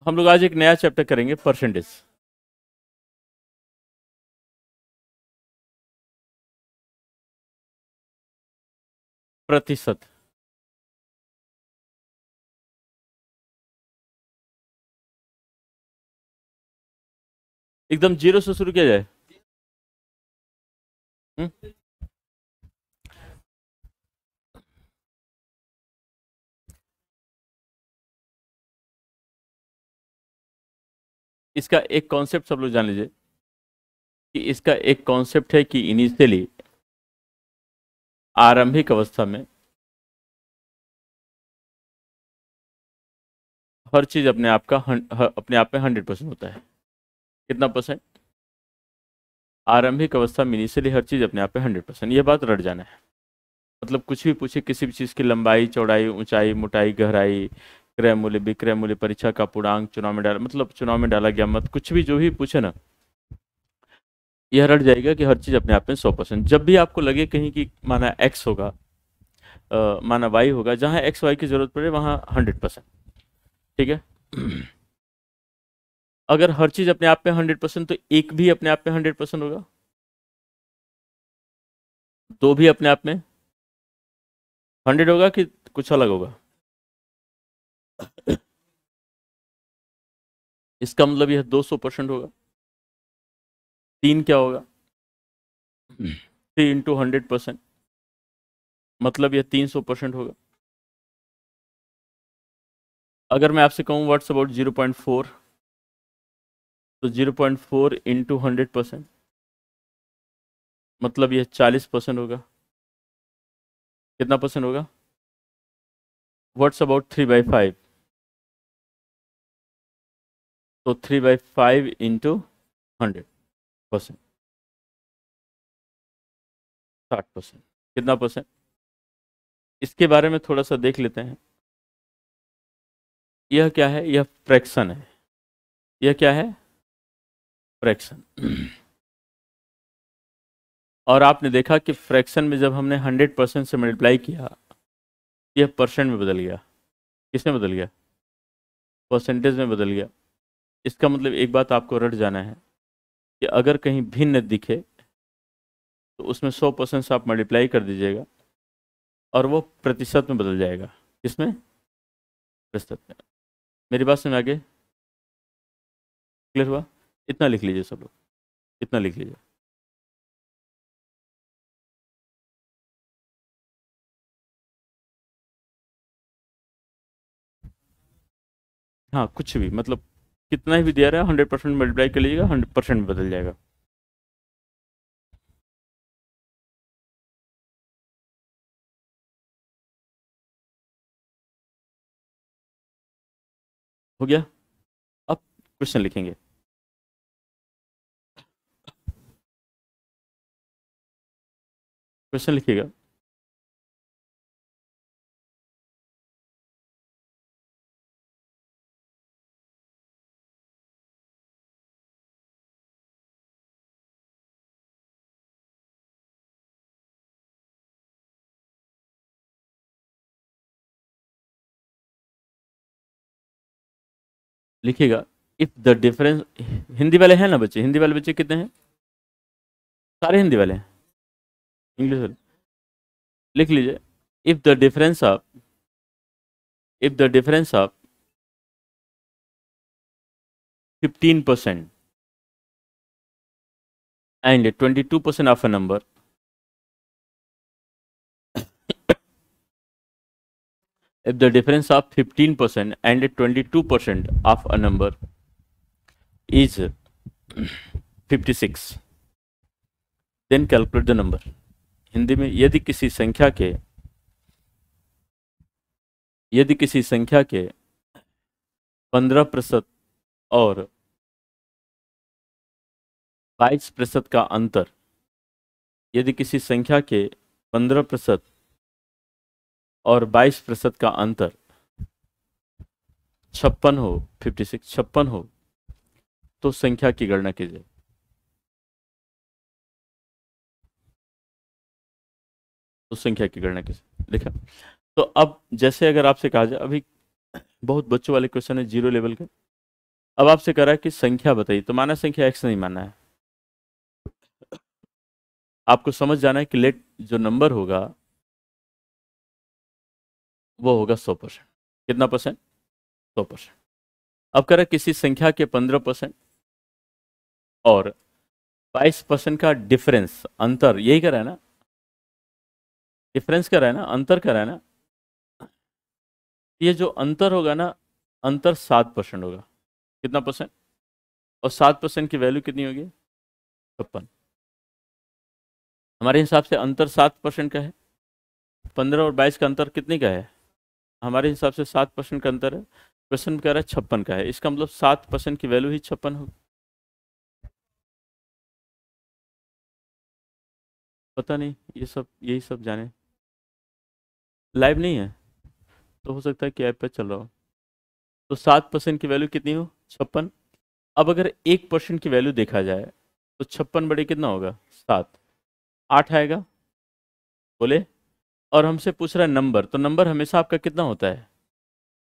हम लोग आज एक नया चैप्टर करेंगे, परसेंटेज। प्रतिशत। एकदम जीरो से शुरू किया जाए। हम्म? इसका एक कॉन्सेप्ट सब लोग जान लीजिए कि इसका एक कॉन्सेप्ट है कि इनिशियली, आरंभिक अवस्था में हर चीज अपने आप का अपने आप में 100% होता है। कितना परसेंट? आरंभिक अवस्था में इनिशियली हर चीज अपने आप में 100%। ये बात रट जाना है। मतलब कुछ भी पूछे, किसी भी चीज की लंबाई, चौड़ाई, ऊंचाई, मोटाई, गहराई, क्रय मूल्य, विक्रय मूल्य, परीक्षा का पूर्णांक, चुनाव में डाला, मतलब चुनाव में डाला गया मत, कुछ भी जो भी पूछे ना, यह रट जाएगा कि हर चीज अपने आप में 100%। जब भी आपको लगे कहीं कि माना एक्स होगा, माना वाई होगा, जहां एक्स वाई की जरूरत पड़े वहां 100%। ठीक है। अगर हर चीज अपने आप में 100%, तो एक भी अपने आप में 100% होगा, दो भी अपने आप में 100 होगा कि कुछ अलग होगा? इसका मतलब यह 200% होगा। तीन क्या होगा? 3 × 100%, मतलब यह 300% होगा। अगर मैं आपसे कहूँ व्हाट्स अबाउट 0.4, तो 0.4 × 100%, मतलब यह 40% होगा। कितना परसेंट होगा? व्हाट्स अबाउट 3/5, तो 3/5 × 100%, 60%। कितना परसेंट? इसके बारे में थोड़ा सा देख लेते हैं। यह क्या है? यह फ्रैक्शन है। यह क्या है? फ्रैक्शन। और आपने देखा कि फ्रैक्शन में जब हमने 100% से मल्टीप्लाई किया, यह परसेंट में बदल गया। किस में बदल गया? परसेंटेज में बदल गया। इसका मतलब एक बात आपको रट जाना है कि अगर कहीं भिन्न दिखे तो उसमें 100% से आप मल्टीप्लाई कर दीजिएगा और वो प्रतिशत में बदल जाएगा। किसमें? प्रतिशत में। मेरी बात समझ आगे क्लियर हुआ? इतना लिख लीजिए सब लोग, इतना लिख लीजिए। हाँ, कुछ भी मतलब कितना ही भी दिया रहा है, 100% मल्टीप्लाई कर लीजिएगा, 100% में बदल जाएगा। हो गया? अब क्वेश्चन लिखेंगे। क्वेश्चन लिखिएगा। लिखिएगा, इफ द डिफरेंस। हिंदी वाले हैं ना बच्चे? हिंदी वाले बच्चे कितने हैं? सारे हिंदी वाले हैं? इंग्लिश वाले? लिख लीजिए, if the difference of, if the difference of 15% and 22% of a number, if the difference of 15% and 22% of a number is 56, then calculate the number। Hindi में, यदि किसी संख्या के 15% और 22% का अंतर, यदि किसी संख्या के 15% और 22% का अंतर 56 हो, 56 56 हो, तो संख्या की गणना कीजिए। तो संख्या की गणना कीजिए, लिखा। तो अब जैसे अगर आपसे कहा जाए, अभी बहुत बच्चों वाले क्वेश्चन है, जीरो लेवल के, अब आपसे कह रहा है कि संख्या बताइए, तो माना संख्या x नहीं माना है। आपको समझ जाना है कि लेट जो नंबर होगा वो होगा 100%। कितना परसेंट? 100%। अब कह रहा है किसी संख्या के 15% और 22% का डिफरेंस, अंतर, यही कह रहा है ना, डिफरेंस कह रहा है ना, अंतर कह रहा है ना, ये जो अंतर होगा ना, अंतर 7% होगा। कितना परसेंट? और 7% की वैल्यू कितनी होगी? 56। हमारे हिसाब से अंतर 7% का है। 15 और 22 का अंतर कितने का है? हमारे हिसाब से 7% का अंतर है। क्वेश्चन कह रहा है 56 का है, इसका मतलब 7% की वैल्यू ही 56 होगी। पता नहीं, ये सब यही सब जाने। लाइव नहीं है तो हो सकता है कि ऐप पे चल रहा हो। तो 7% की वैल्यू कितनी हो? 56। अब अगर 1% की वैल्यू देखा जाए तो 56 बड़े कितना होगा? 7। 8 आएगा, बोले। और हमसे पूछ रहा है नंबर, तो नंबर हमेशा आपका कितना होता है?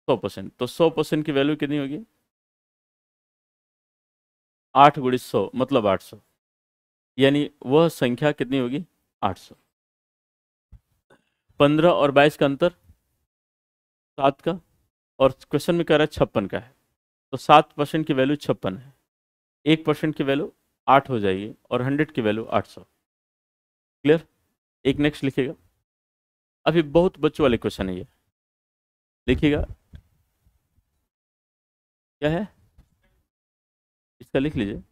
100%। तो 100% की वैल्यू कितनी होगी? 8 गुणित 100 मतलब 800। यानी वह संख्या कितनी होगी? 800। 15 और 22 का अंतर 7 का, और क्वेश्चन में कह रहा है 56 का है, तो 7% की वैल्यू 56 है। 1% की वैल्यू 8 हो जाएगी और 100 की वैल्यू 800। क्लियर? एक नेक्स्ट लिखिएगा। अभी बहुत बच्चों वाले क्वेश्चन है ये, लिखिएगा। क्या है इसका? लिख लीजिए।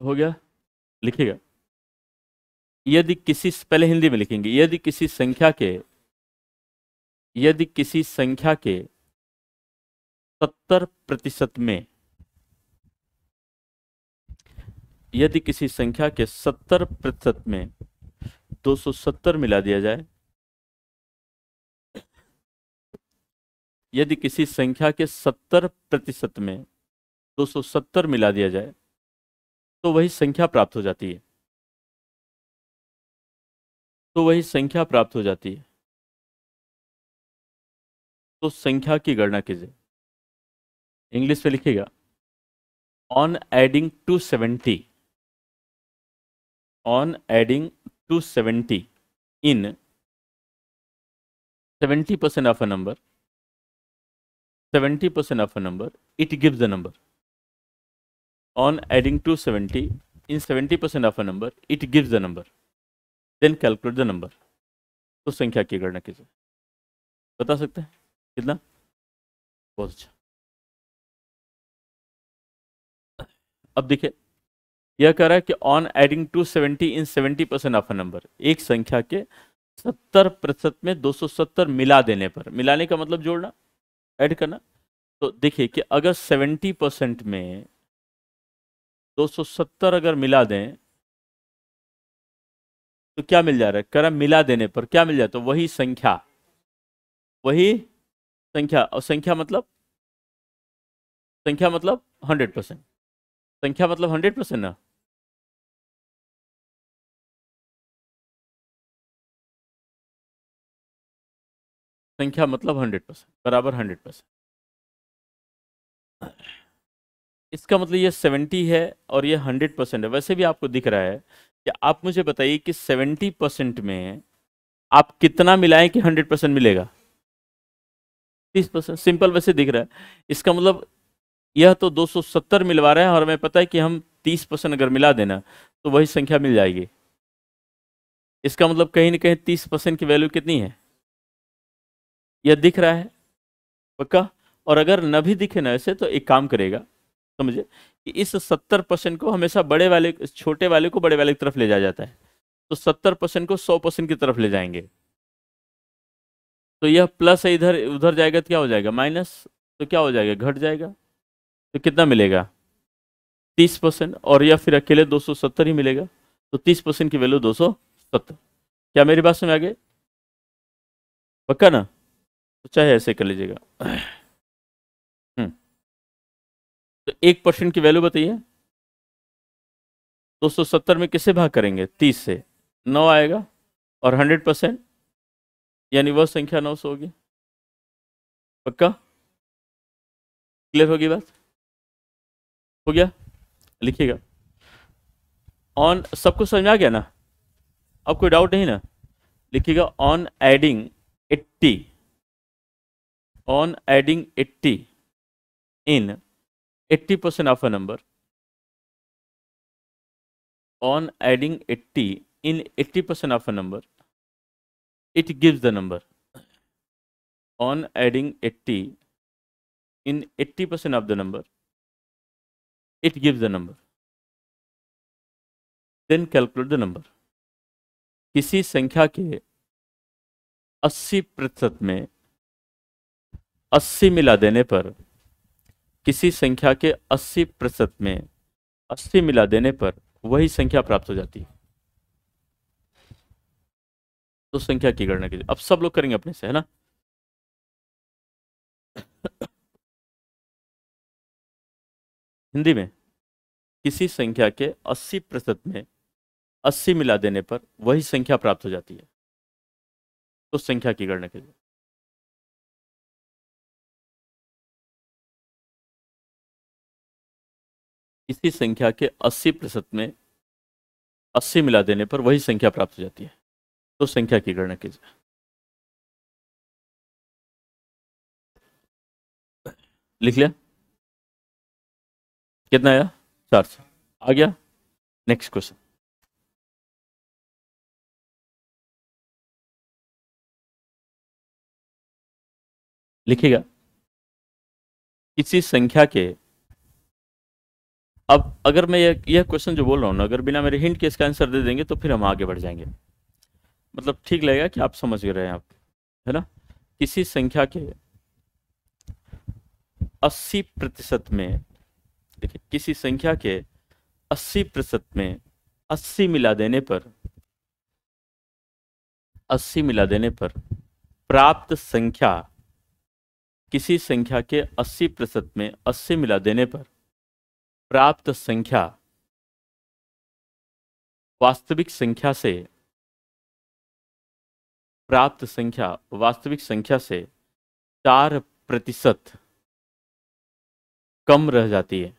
हो गया? लिखिएगा। यदि किसी, पहले हिंदी में लिखेंगे, यदि किसी संख्या के 70% में, यदि किसी संख्या के 70% में 270 मिला दिया जाए, यदि किसी संख्या के 70% में 270 मिला दिया जाए तो वही संख्या प्राप्त हो जाती है। तो वही संख्या प्राप्त हो जाती है। तो संख्या की गणना कीजिए। इंग्लिश में लिखिएगा। On adding 270, on adding 270 in 70% of a number, 70% of a number, it gives the number. On adding 270 in 70% of a number, it gives the number. Then calculate the number. तो संख्या की गणना कीजिए। बता सकते हैं कितना? बहुत अच्छा। अब देखिए, यह कह रहा है कि on adding 270 in 70% of a number, एक संख्या के 70% में 270 मिला देने पर, मिलाने का मतलब जोड़ना, ऐड करना। तो देखिए कि अगर 70% में 270 अगर मिला दें तो क्या मिल जा रहा है? कह रहा मिला देने पर क्या मिल जाता है? वही संख्या, वही संख्या। और संख्या मतलब, संख्या मतलब 100%। संख्या मतलब 100% ना। संख्या मतलब 100%, बराबर 100%। इसका मतलब ये 70 है और ये 100% है। वैसे भी आपको दिख रहा है कि आप मुझे बताइए कि 70% में आप कितना मिलाएं कि 100% मिलेगा? 30%। सिंपल वैसे दिख रहा है। इसका मतलब यह तो 270 मिलवा रहे हैं और हमें पता है कि हम 30% अगर मिला देना तो वही संख्या मिल जाएगी। इसका मतलब कहीं ना कहीं 30% की वैल्यू कितनी है? यह दिख रहा है पक्का। और अगर न भी दिखे ना ऐसे, तो एक काम करेगा, समझे, कि इस 70% को हमेशा बड़े वाले, छोटे वाले को बड़े वाले की तरफ ले जाया जाता है। तो 70% को 100% की तरफ ले जाएंगे, तो यह प्लस है, इधर उधर जाएगा तो क्या हो जाएगा? माइनस। तो क्या हो जाएगा? घट जाएगा। तो कितना मिलेगा? 30%। और या फिर अकेले 270 ही मिलेगा। तो 30% की वैल्यू 270। क्या मेरी बात समझ आ गई? पक्का ना? तो चाहे ऐसे कर लीजिएगा। तो 1% की वैल्यू बताइए। 270 में किससे भाग करेंगे? 30 से, 9 आएगा। और 100% यानी वह संख्या 900 होगी। पक्का? क्लियर होगी बात? हो गया? लिखिएगा। ऑन, सबको समझ में आ गया ना? अब कोई डाउट नहीं ना? लिखिएगा on adding 80, on adding 80 in 80% of a number, on adding 80 in 80% of a number, it gives the number. On adding 80 in 80% of the number, it gives the number. Then calculate the number. किसी संख्या के 80% में 80 मिला देने पर, किसी संख्या के 80% में 80 मिला देने पर वही संख्या प्राप्त हो जाती है। तो संख्या की गणना कीजिए। अब सब लोग करेंगे अपने से, है ना? हिंदी में, किसी संख्या के 80% में 80 मिला देने पर वही संख्या प्राप्त हो जाती है। तो संख्या की गणना कीजिए। इसी संख्या के 80% में 80 मिला देने पर वही संख्या प्राप्त हो जाती है। तो संख्या की गणना कीजिए। लिख लिया? कितना आया? 400 आ गया। नेक्स्ट क्वेश्चन लिखिएगा। किसी संख्या के, अब अगर मैं यह क्वेश्चन जो बोल रहा हूं ना, अगर बिना मेरे हिंट के इसका आंसर दे देंगे तो फिर हम आगे बढ़ जाएंगे। मतलब ठीक लगेगा कि आप समझ रहे हैं आप, है ना? किसी संख्या के 80% में, देखिए किसी संख्या के 80% में 80 मिला देने पर, 80 मिला देने पर प्राप्त संख्या, किसी संख्या के 80% में 80 मिला देने पर प्राप्त संख्या वास्तविक संख्या से, प्राप्त संख्या वास्तविक संख्या से 4% कम रह जाती है।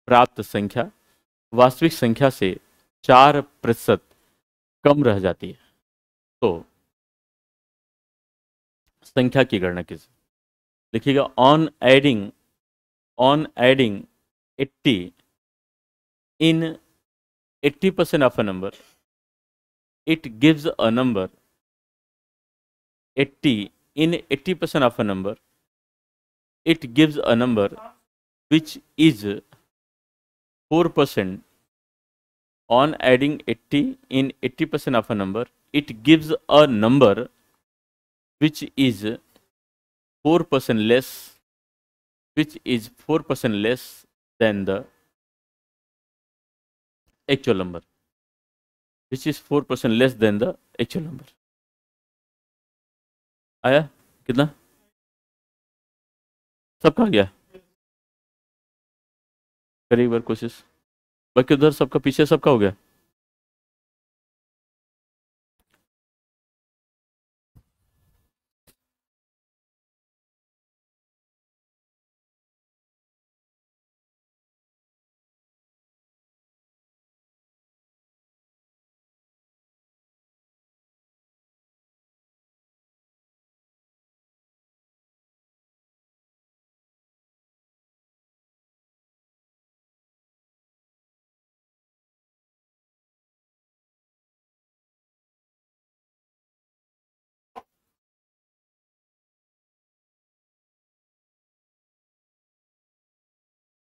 प्राप्त संख्या वास्तविक संख्या से 4% कम रह जाती है। तो संख्या की गणना कीजिए। लिखिएगा on adding 80 in 80% of a number, it gives a number. 80 in 80% of a number, it gives a number which is 4%. On adding 80 in 80% of a number, it gives a number which is 4% less, which is 4% less than the actual number, which is 4% less than the actual number. आया कितना? सबका आ गया? करिए एक बार कोशिश। बाकी उधर सबका, पीछे सबका हो गया?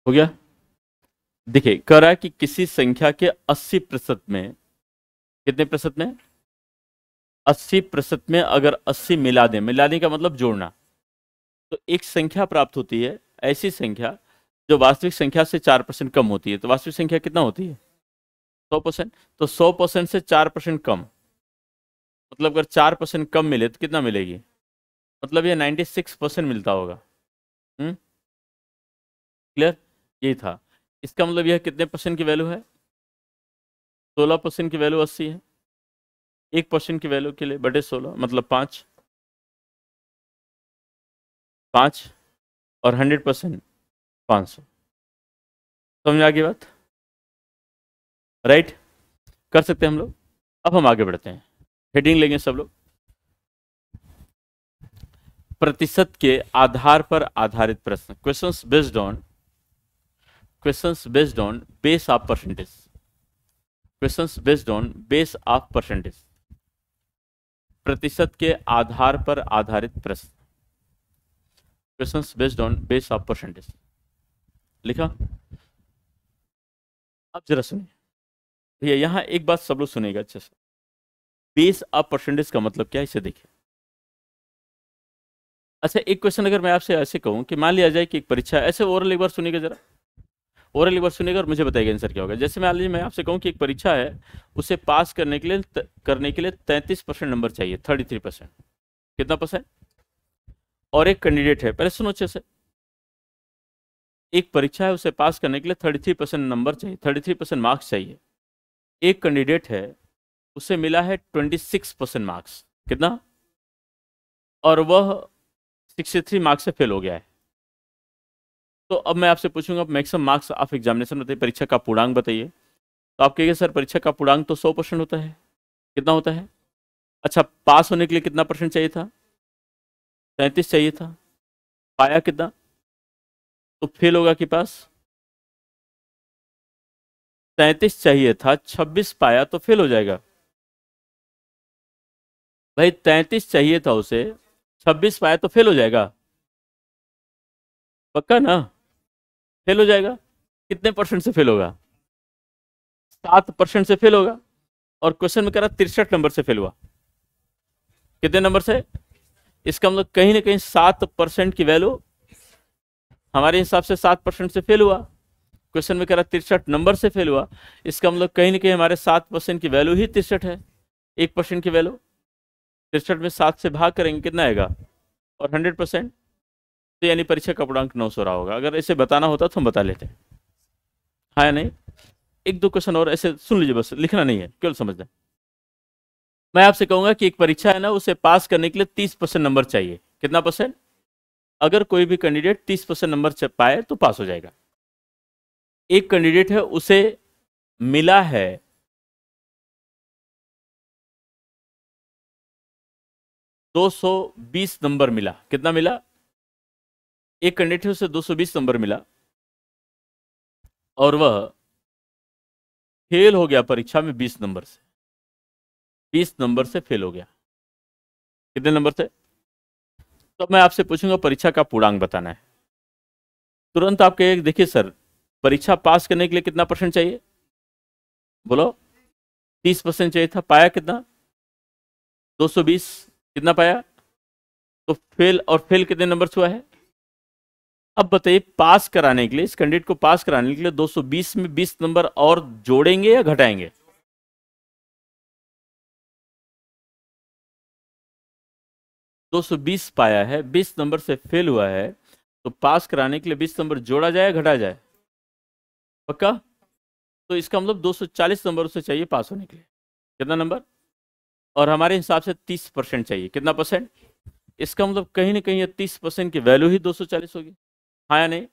हो गया? देखिए कह रहा है कि किसी संख्या के 80% में, कितने प्रतिशत में? 80% में अगर 80 मिला दें, मिलाने का मतलब जोड़ना, तो एक संख्या प्राप्त होती है, ऐसी संख्या जो वास्तविक संख्या से 4% कम होती है। तो वास्तविक संख्या कितना होती है? 100%। तो 100% से 4% कम, मतलब अगर 4% कम मिले तो कितना मिलेगी? मतलब ये 96% मिलता होगा। क्लियर? यही था। इसका मतलब यह कितने परसेंट की वैल्यू है? 16% की वैल्यू 80 है। 1% की वैल्यू के लिए बटे 16 मतलब 5, 5 और 100% 500। समझ आ गई बात? राइट, कर सकते हैं हम लोग। अब हम आगे बढ़ते हैं, हेडिंग लेंगे सब लोग। प्रतिशत के आधार पर आधारित प्रश्न, questions based on base of percentage, questions based on base of percentage, प्रतिशत के आधार पर आधारित प्रश्न, questions based on base of percentage लिखा। अब जरा सुनिए भैया, यहां एक बात सब लोग सुनेगा अच्छे से। बेस ऑफ परसेंटेज का मतलब क्या है, इसे देखिए। अच्छा, एक क्वेश्चन अगर मैं आपसे ऐसे कहूं कि मान लिया जाए कि एक परीक्षा, ऐसे ओरल एक बार सुनिएगा जरा, ओरल एक बार सुनिएगा और मुझे बताइएगा आंसर क्या होगा। जैसे मान लीजिए मैं आपसे कहूं कि एक परीक्षा है, उसे पास करने के लिए 33% नंबर चाहिए, 33%। कितना परसेंट? और एक कैंडिडेट है, पहले सुनो अच्छे से, एक परीक्षा है, उसे पास करने के लिए 33% नंबर चाहिए, 33% मार्क्स चाहिए। एक कैंडिडेट है, उसे मिला है 26% मार्क्स। कितना? और वह 63 मार्क्स से फेल हो गया है। तो अब मैं आपसे पूछूंगा मैक्सिमम मार्क्स ऑफ एग्जामिनेशन बताइए, परीक्षा का पूर्णांक बताइए। तो आप कहिए सर परीक्षा का पूर्णांक तो 100% होता है। कितना होता है? अच्छा, पास होने के लिए कितना परसेंट चाहिए था? 33 चाहिए था। पाया कितना? तो फेल होगा कि पास? 33 चाहिए था, 26 पाया तो फेल हो जाएगा। भाई 33 चाहिए था उसे, 26 पाया तो फेल हो जाएगा। पक्का ना? फेल हो जाएगा। कितने परसेंट से फेल होगा? 7% से फेल होगा। और क्वेश्चन में कह रहा 63 नंबर से फेल हुआ। कितने नंबर से? इसका मतलब कहीं ना कहीं 7% की वैल्यू हमारे हिसाब से 7% से फेल हुआ। क्वेश्चन में कह रहा 63 नंबर से फेल हुआ, इसका मतलब कहीं ना कहीं हमारे 7% की वैल्यू ही 63 है। 1% की वैल्यू 63 में 7 से भाग करेंगे कितना आएगा? और 100%, तो यानी परीक्षा का पूर्णांक 900 रहा होगा। अगर ऐसे बताना होता तो हम बता लेते। हाँ या नहीं? एक दो क्वेश्चन और ऐसे सुन लीजिए, बस लिखना नहीं है, केवल समझना। मैं आपसे कहूंगा कि एक परीक्षा है ना, उसे पास करने के लिए 30% नंबर चाहिए। कितना परसेंट? अगर कोई भी कैंडिडेट 30% नंबर पाए तो पास हो जाएगा। एक कैंडिडेट है, उसे मिला है 220 नंबर मिला। कितना मिला? एक कैंडिडेट है, उसे 220 नंबर मिला और वह फेल हो गया परीक्षा में 20 नंबर से। 20 नंबर से फेल हो गया। कितने नंबर से? तो मैं आपसे पूछूंगा परीक्षा का पूर्णांक बताना है। तुरंत आप कहिए देखिए सर, परीक्षा पास करने के लिए कितना परसेंट चाहिए? बोलो। 30% चाहिए था, पाया कितना? 220। कितना पाया? तो फेल, और फेल कितने नंबर से हुआ है? अब बताइए, पास कराने के लिए, इस कैंडिडेट को पास कराने के लिए 220 में 20 नंबर और जोड़ेंगे या घटाएंगे? दो सौ बीस पाया है, 20 नंबर से फेल हुआ है, तो पास कराने के लिए 20 नंबर जोड़ा जाए घटा जाए? पक्का? तो इसका मतलब 240 नंबर उसे चाहिए पास होने के लिए। कितना नंबर? और हमारे हिसाब से 30% चाहिए। कितना परसेंट? इसका मतलब कहीं ना कहीं 30% की वैल्यू ही 240 होगी। हाँ या नहीं?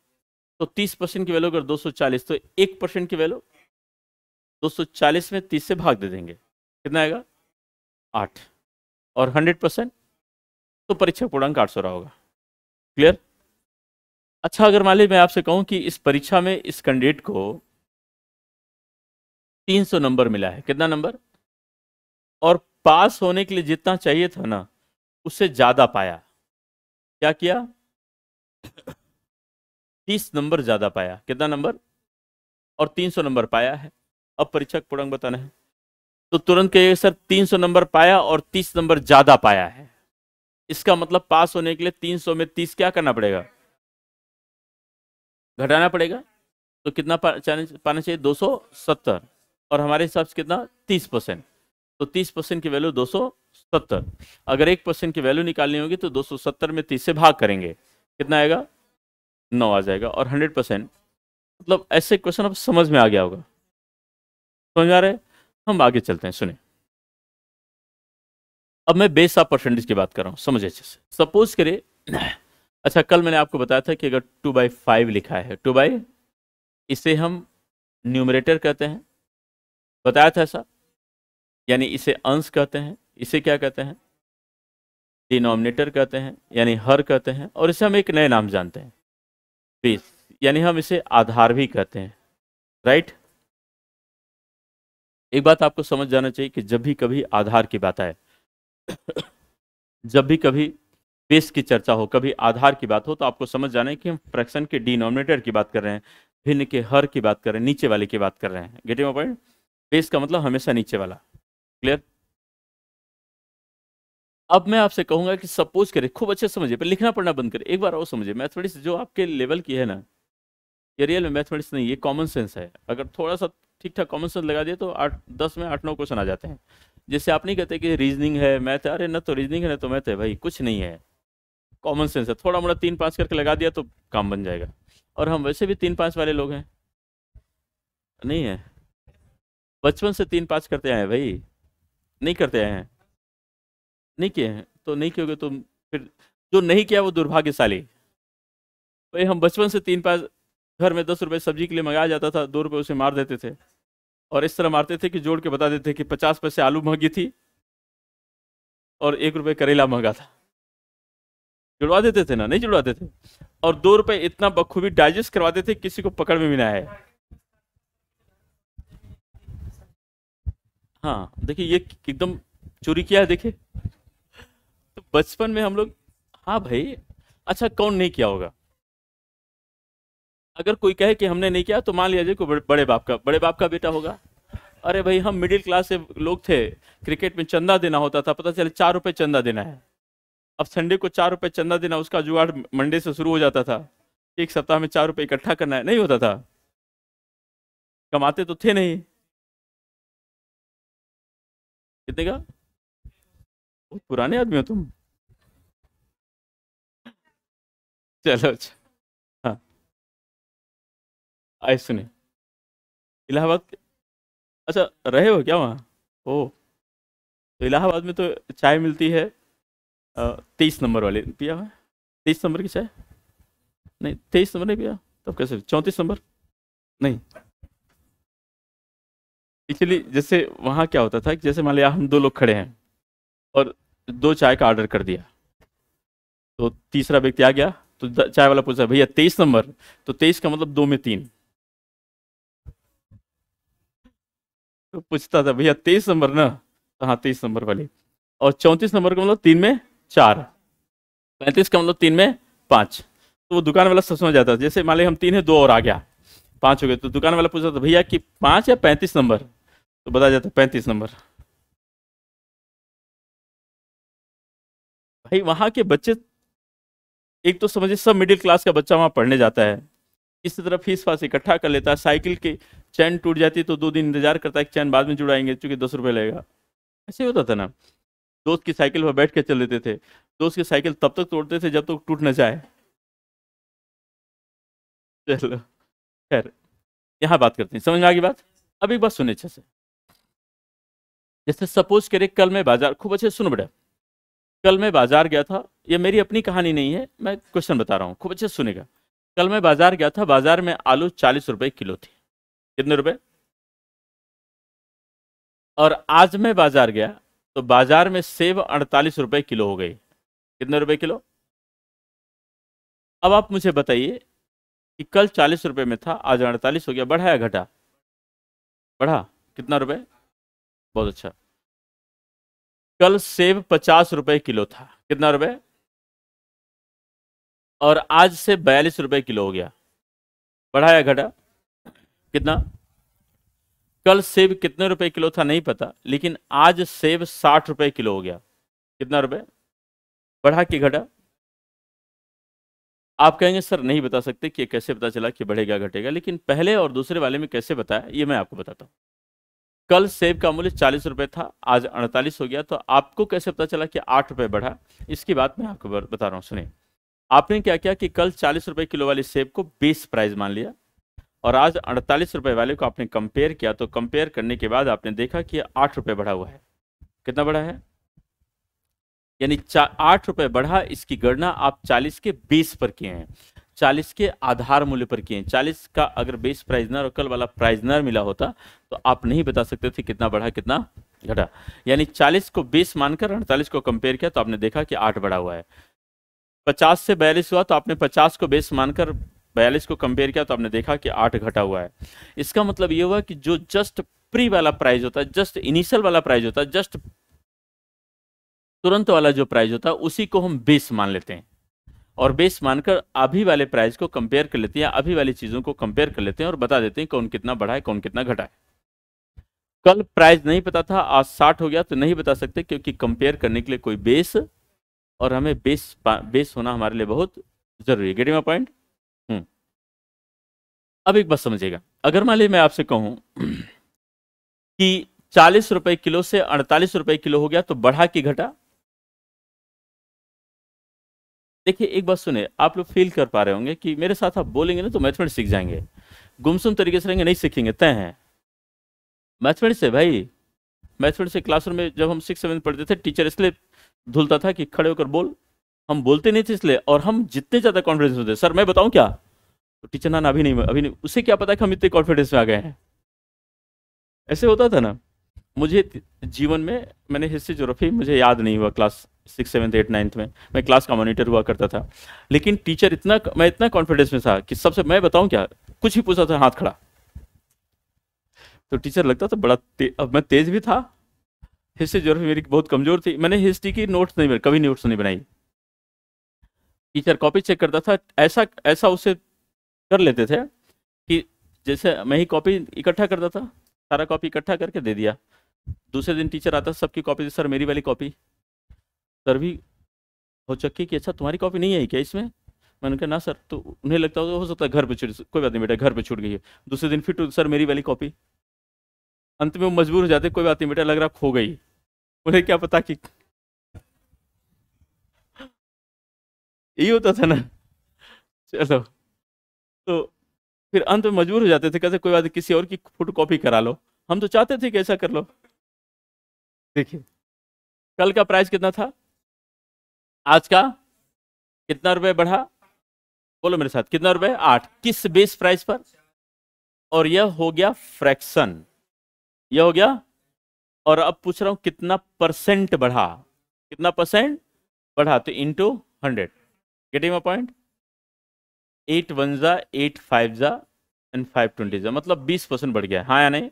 तो 30% की वैल्यू अगर 240, तो 1% की वैल्यू 240 में 30 से भाग दे देंगे, कितना आएगा? 8। और 100%, तो परीक्षा पूर्णांक 800 रहा होगा। क्लियर? अच्छा, अगर मान लीजिए मैं आपसे कहूं कि इस परीक्षा में इस कैंडिडेट को 300 नंबर मिला है। कितना नंबर? और पास होने के लिए जितना चाहिए था ना, उससे ज्यादा पाया। क्या किया? 30 नंबर ज्यादा पाया। कितना नंबर? और 300 नंबर पाया है। अब परीक्षा का पूर्णांक बताना है, तो तुरंत कहिए सर 300 नंबर पाया और 30 नंबर ज्यादा पाया है। इसका मतलब पास होने के लिए 300 में 30 क्या करना पड़ेगा? घटाना पड़ेगा। तो कितना पाना चाहिए? 270। और हमारे हिसाब से कितना? 30%। तो 30% की वैल्यू 270। अगर 1% की वैल्यू निकालनी होगी तो 270 में 30 से भाग करेंगे, कितना आएगा? 9 आ जाएगा। और 100%, मतलब ऐसे क्वेश्चन अब समझ में आ गया होगा, समझ में आ रहा है। हम आगे चलते हैं, सुने। अब मैं बेस ऑफ परसेंटेज की बात कर रहा हूँ, समझ अच्छे से। सपोज करिए, अच्छा कल मैंने आपको बताया था कि अगर 2/5 लिखा है, 2/, इसे हम न्यूमरेटर कहते हैं, बताया था ऐसा, यानी इसे अंश कहते हैं, इसे क्या कहते हैं, डिनोमिनेटर कहते हैं, यानी हर कहते हैं, और इसे हम एक नए नाम जानते हैं, बेस, यानी हम इसे आधार भी कहते हैं, राइट। एक बात आपको समझ जाना चाहिए कि जब भी कभी आधार की बात आए, जब भी कभी बेस की चर्चा हो, कभी आधार की बात हो, तो आपको समझ जाना है कि हम फ्रैक्शन के डिनोमिनेटर की बात कर रहे हैं, भिन्न के हर की बात कर रहे हैं, नीचे वाले की बात कर रहे हैं। Getting my point. बेस का मतलब हमेशा नीचे वाला। क्लियर। अब मैं आपसे कहूंगा कि सपोज करें, खूब अच्छे से समझिए, पर लिखना पढ़ना बंद करें, एक बार और समझिए। मैथमेटिक्स जो आपके लेवल की है ना, ये रियल में मैथमेटिक्स नहीं, ये कॉमन सेंस है। अगर थोड़ा सा ठीक ठाक कॉमन सेंस लगा दिए तो 8-10 में 8-9 क्वेश्चन आ जाते हैं। जैसे आप नहीं कहते कि रीजनिंग है मैथ है, अरे ना तो रीजनिंग है ना तो मैथ है, भाई कुछ नहीं है, कॉमन सेंस है। थोड़ा मोड़ा 3-5 करके लगा दिया तो काम बन जाएगा। और हम वैसे भी 3-5 वाले लोग हैं, नहीं है, बचपन से 3-5 करते आए हैं भाई, नहीं करते आए हैं, नहीं किए हैं तो नहीं कियोगे तो फिर जो नहीं किया वो दुर्भाग्यशाली। भाई हम बचपन से 3-5, घर में 10 रुपए सब्जी के लिए मंगाया जाता था, 2 रुपए उसे मार देते थे, और इस तरह मारते थे कि जोड़ के बता देते कि 50 पैसे आलू महंगी थी और 1 रुपए करेला महंगा था। जुड़वा देते थे ना, नहीं जुड़वाते थे। और 2 रुपए इतना बखूबी डाइजेस्ट करवाते थे, किसी को पकड़ में भी ना आए। हाँ देखिए, ये एकदम चोरी किया है, देखिए। तो बचपन में हम लोग, हाँ भाई, अच्छा कौन नहीं किया होगा। अगर कोई कहे कि हमने नहीं किया तो मान लिया जाए कोई बड़े बाप का बेटा होगा। अरे भाई हम मिडिल क्लास से लोग थे, क्रिकेट में चंदा देना होता था, पता चले 4 रुपए चंदा देना है। अब संडे को 4 रुपए चंदा देना, उसका जुगाड़ मंडे से शुरू हो जाता था। एक सप्ताह में 4 रुपए इकट्ठा करना है, नहीं होता था, कमाते तो थे नहीं। कितने का, बहुत पुराने आदमी हो तुम। चलो अच्छा, हाँ आए सुने। इलाहाबाद, अच्छा रहे हो क्या वहाँ? ओ, तो इलाहाबाद में तो चाय मिलती है 23 नंबर वाली, पिया हुआ है? 23 नंबर की चाय? नहीं 23 नंबर नहीं पिया, तब कैसे 34 नंबर? नहीं, एक्चुअली जैसे वहाँ क्या होता था कि जैसे मान लिया हम 2 लोग खड़े हैं और 2 चाय का ऑर्डर कर दिया, तो तीसरा व्यक्ति आ गया, तो चाय वाला पूछा भैया 23 नंबर, तो 23 का मतलब 2 में 3, तो पूछता था भैया 23 नंबर ना, तो हाँ 23 नंबर वाली। और 34 नंबर का मतलब 3 में 4, 35 का मतलब 3 में 5। तो वो दुकान वाला सब समझ जाता था, जैसे मान लिया हम 3 है, 2 और आ गया, 5 हो गए, तो दुकान वाला पूछता था भैया कि 5 या 35 नंबर, तो बता जाता 35 नंबर। भाई वहां के बच्चे, एक तो समझिए सब मिडिल क्लास का बच्चा वहां पढ़ने जाता है, इसी तरह फीस फास इकट्ठा कर लेता है, साइकिल की चैन टूट जाती है तो 2 दिन इंतजार करता है कि चैन बाद में जुड़ाएंगे क्योंकि 10 रुपए लगेगा। ऐसे ही होता था ना। दोस्त की साइकिल पर बैठ के चल देते थे, दोस्त की साइकिल तब तक तोड़ते थे जब तक टूट न जाए। चलो खैर, यहाँ बात करते हैं, समझ में आ गई बात। अब एक बात सुने अच्छे से। जैसे सपोज करें कल मैं बाजार, खूब अच्छे से सुनो बेटा, कल मैं बाजार गया था, ये मेरी अपनी कहानी नहीं है, मैं क्वेश्चन बता रहा हूँ, खूब अच्छे से सुनेगा। कल मैं बाजार गया था, बाजार में आलू 40 रुपए किलो थी। कितने रुपए? और आज मैं बाजार गया तो बाजार में सेब 48 रुपए किलो हो गई। कितने रुपए किलो? अब आप मुझे बताइए कि कल 40 रुपए में था, आज 48 हो गया, बढ़ा या घटा? बढ़ा। कितना रुपए? बहुत अच्छा। कल सेब 50 रुपए किलो था, कितना रुपए? और आज से 42 रुपए किलो हो गया, बढ़ा या घटा? कितना? कल सेब कितने रुपए किलो था नहीं पता, लेकिन आज सेब 60 रुपए किलो हो गया। कितना रुपए? बढ़ा कि घटा? आप कहेंगे सर नहीं बता सकते कि कैसे पता चला कि बढ़ेगा घटेगा, लेकिन पहले और दूसरे वाले में कैसे बताया ये मैं आपको बताता हूँ। कल सेब का मूल्य 40 रुपए था, आज 48 हो गया, तो आपको कैसे पता चला कि 8 रुपए बढ़ा? इसकी बात मैं आपको बता रहा हूँ, सुनिए। आपने क्या किया कि कल 40 रुपए किलो वाली सेब को बेस प्राइस मान लिया, और आज 48 रुपए वाले को आपने कंपेयर किया, तो कंपेयर करने के बाद आपने देखा कि 8 रुपए बढ़ा हुआ है। कितना बढ़ा है? यानी 8 रुपए बढ़ा। इसकी गणना आप 40 के बेस पर किए हैं, 40 के आधार मूल्य पर किए हैं। 40 का अगर बेस प्राइजनर और कल वाला प्राइजनर मिला होता तो आप नहीं बता सकते थे कितना बढ़ा कितना घटा। यानी 40 को बेस मानकर 48 को कंपेयर किया तो आपने देखा कि 8 बढ़ा हुआ है। 50 से 42 हुआ तो आपने 50 को बेस मानकर 42 को कंपेयर किया तो आपने देखा कि 8 घटा हुआ है। इसका मतलब ये हुआ कि जो जस्ट प्री वाला प्राइस होता है, जस्ट इनिशियल वाला प्राइस होता है, जस्ट तुरंत वाला जो प्राइस होता है, उसी को हम बेस मान लेते हैं और बेस मानकर अभी वाले प्राइस को कंपेयर कर लेते हैं, अभी वाली चीजों को कंपेयर कर लेते हैं और बता देते हैं कौन कितना बढ़ा है कौन कितना घटा है। कल प्राइस नहीं पता था, आज 60 हो गया तो नहीं बता सकते, क्योंकि कंपेयर करने के लिए कोई बेस, और हमें बेस होना हमारे लिए बहुत जरूरी है। Getting my point? अब एक बात समझिएगा, अगर मान लीजिए मैं आपसे कहूं कि 40 रुपए किलो से 48 रुपए किलो हो गया, तो बढ़ा कि घटा? देखिए एक बात सुने, आप लोग फील कर पा रहे होंगे कि मेरे साथ आप बोलेंगे ना तो मैथमेटिक्स सीख जाएंगे, गुमसुम तरीके से रहेंगे नहीं सीखेंगे, तय है। मैथमेटिक्स है भाई, मैथमेटिक्स से क्लासरूम में जब हम 6-7 पढ़ते थे, टीचर इसलिए धुलता था कि खड़े होकर बोल, हम बोलते नहीं थे इसलिए, और हम जितने ज्यादा कॉन्फिडेंस होते, सर मैं बताऊं क्या, तो टीचर ना अभी नहीं, उसे क्या पता कि हम इतने कॉन्फिडेंस में आ गए हैं। ऐसे होता था ना। मुझे जीवन में मैंने हिस्ट्री ज्योग्राफी मुझे याद नहीं हुआ क्लास 6, 7, 8, 9 में, मैं क्लास का मॉनिटर हुआ करता था, लेकिन टीचर मैं इतना कॉन्फिडेंस में था कि सबसे मैं बताऊं क्या, कुछ ही पूछा था हाथ खड़ा, तो टीचर लगता था बड़ा अब मैं तेज भी था। हिस्ट्री ज्योग्राफी मेरी बहुत कमजोर थी, मैंने हिस्ट्री की नोट्स नहीं कभी नोट्स नहीं बनाई। टीचर कॉपी चेक करता था, ऐसा ऐसा उसे कर लेते थे कि जैसे मैं ही कॉपी इकट्ठा करता था, सारा कॉपी इकट्ठा करके दे दिया। दूसरे दिन टीचर आता, सबकी कॉपी, सर मेरी वाली कॉपी। सर भी हो चक्की कि अच्छा तुम्हारी कॉपी नहीं आई क्या इसमें? मैंने कहा ना सर, तो उन्हें लगता हो सकता है घर पे छूट, कोई बात नहीं बेटा घर पे छूट गई है। दूसरे दिन फिर सर मेरी वाली कॉपी। अंत में वो मजबूर हो जाते, कोई बात नहीं बेटा लग रहा खो गई। उन्हें क्या पता कि यही होता था ना। चलो, तो फिर अंत में मजबूर हो जाते थे, कहते कोई बात नहीं किसी और की फोटो कॉपी करा लो। हम तो चाहते थे कि ऐसा कर लो। देखिए कल का प्राइस कितना था, आज का कितना रुपए बढ़ा? बोलो मेरे साथ, कितना रुपए? 8। किस बेस प्राइस पर? और यह हो गया फ्रैक्शन, यह हो गया। और अब पूछ रहा हूं कितना परसेंट बढ़ा, कितना परसेंट बढ़ा, तो इंटू 100। Getting my point? 8 1 जा 8 5 जा एंड 5 20 जा, मतलब 20% बढ़ गया, हाँ या नहीं?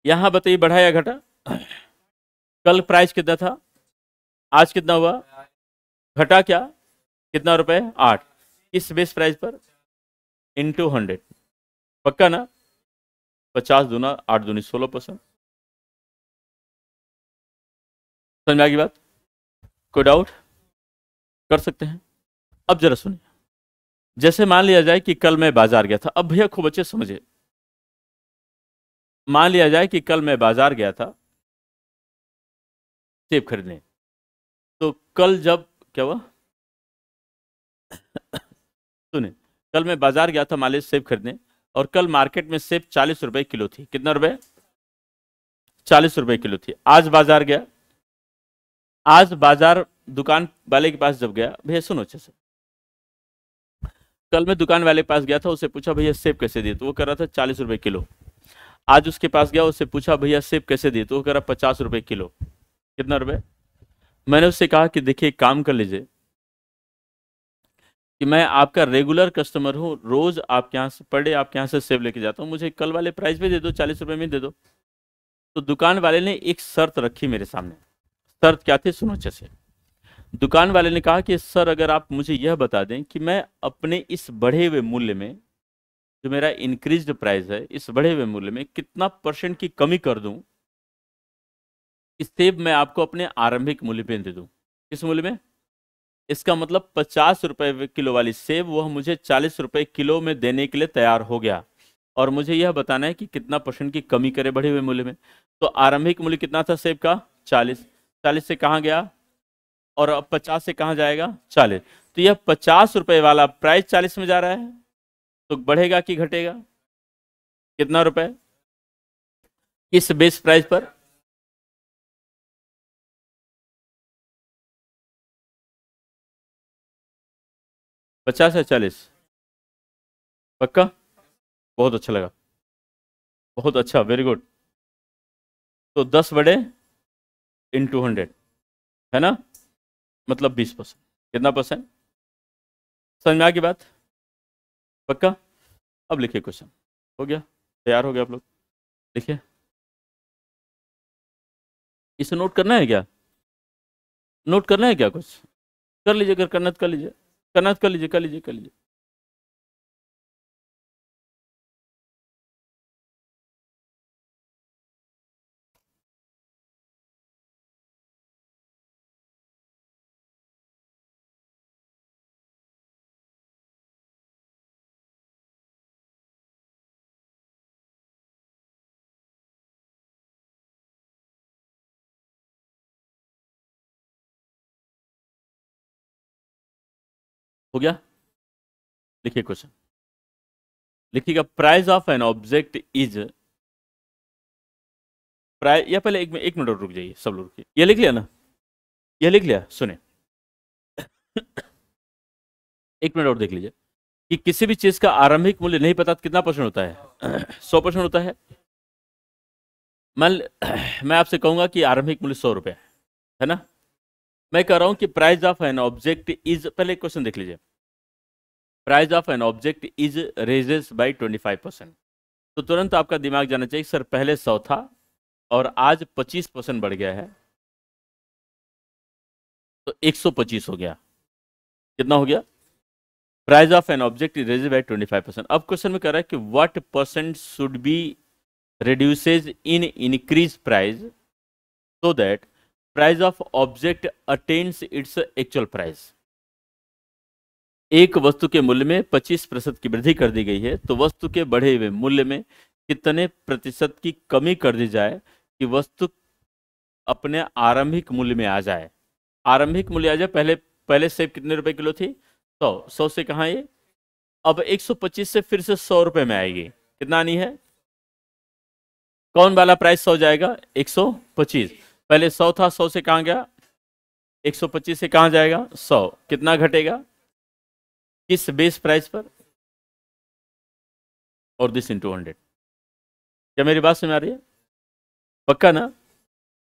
यहां बताइए बढ़ा या घटा? कल प्राइस कितना था, आज कितना हुआ? घटा क्या? कितना रुपए? 8। किस बेस प्राइस पर? इंटू 100। पक्का ना? 50 दूना 8 दूनी 16%। समझ में आ गई बात? कोई डाउट कर सकते हैं? अब जरा सुनिए, जैसे मान लिया जाए कि कल मैं बाजार गया था, अब भैया खूब अच्छे समझे, मान लिया जाए कि कल मैं बाजार गया था सेब खरीदने, तो कल जब क्या हुआ सुने, कल मैं बाजार गया था मान लीजिए सेब खरीदने, और कल मार्केट में सेब 40 रुपए किलो थी। कितना रुपए? 40 रुपए किलो थी। आज बाजार गया, आज बाजार दुकान वाले के पास जब गया, भैया सुनो अच्छे से, कल मैं दुकान वाले के पास गया था, उससे पूछा भैया सेब कैसे दिए, तो वो कह रहा था 40 रुपए किलो। आज उसके पास गया, उससे पूछा भैया सेब कैसे दिए, तो वो कह रहा 50 रुपए किलो। कितना रुपए? मैंने उससे कहा कि देखिए एक काम कर लीजिए कि मैं आपका रेगुलर कस्टमर हूँ, रोज आपके यहाँ से पर डे आपके यहाँ से सेब लेके जाता हूँ, मुझे कल वाले प्राइस पे दे दो, 40 रुपए में दे दो। तो दुकान वाले ने एक शर्त रखी मेरे सामने। शर्त क्या थी, सुनो अच्छे से। दुकान वाले ने कहा कि सर अगर आप मुझे यह बता दें कि मैं अपने इस बढ़े हुए मूल्य में, जो मेरा इंक्रीज्ड प्राइस है, इस बढ़े हुए मूल्य में कितना % की कमी कर दूं, इस सेब मैं आपको अपने आरंभिक मूल्य पे दे दूं। किस मूल्य में? इसका मतलब 50 रुपए किलो वाली सेब वह मुझे 40 रुपए किलो में देने के लिए तैयार हो गया, और मुझे यह बताना है कि कितना % की कमी करे बढ़े हुए मूल्य में। तो आरंभिक मूल्य कितना था सेब का? 40। 40 से कहाँ गया, और अब 50 से कहाँ जाएगा? 40। तो यह 50 रुपए वाला प्राइस 40 में जा रहा है, तो बढ़ेगा कि घटेगा? कितना रुपए? किस बेस प्राइस पर? 50 या 40? पक्का? बहुत अच्छा लगा, बहुत अच्छा, वेरी गुड। तो 10/(100) है ना, मतलब 20%। कितना परसेंट? समझ में आ गई बात? पक्का? अब लिखिए क्वेश्चन। हो गया? तैयार हो गया आप लोग? लिखिए। इसे नोट करना है क्या? नोट करना है क्या कुछ? कर लीजिए, अगर करना है तो कर लीजिए, करना है तो कर लीजिए, कर लीजिए, कर लीजिए। हो गया? लिखिए क्वेश्चन। लिखिएगा, price of an object is, price, या पहले एक मिनट और रुक जाइए, सब लोग रुकिए। ये लिख लिया ना? ये लिख लिया? सुने, एक मिनट और देख लीजिए कि किसी भी चीज का आरंभिक मूल्य नहीं पता तो कितना परसेंट होता है? 100% होता है। मैं आपसे कहूंगा कि आरंभिक मूल्य 100 रुपये है ना। मैं कह रहा हूं कि price of an object is, पहले क्वेश्चन देख लीजिए, price of an object is raises by 25%। तो तुरंत आपका दिमाग जाना चाहिए, सर पहले 100 था और आज 25% बढ़ गया है, तो 125 हो गया। कितना हो गया? Price of an object is raises by 25%। अब क्वेश्चन में कह रहा है कि what percent should be reduces in increase price so that price of object attains its actual price। एक वस्तु के मूल्य में 25% की वृद्धि कर दी गई है, तो वस्तु के बढ़े हुए मूल्य में कितने प्रतिशत की कमी कर दी जाए कि वस्तु अपने आरंभिक मूल्य में आ जाए। आरंभिक मूल्य आ जाए, पहले पहले सेब कितने रुपए किलो थी? 100 से कहाँ ये, अब 125 से फिर से 100 रुपए में आएगी। कितना आनी है? कौन वाला प्राइस 100 जाएगा? 125। पहले 100 था, 100 से कहां गया? 125 से कहां जाएगा? 100। कितना घटेगा? किस बेस प्राइस पर? और दिस इंटू 100। क्या मेरी बात समझ आ रही है? पक्का ना?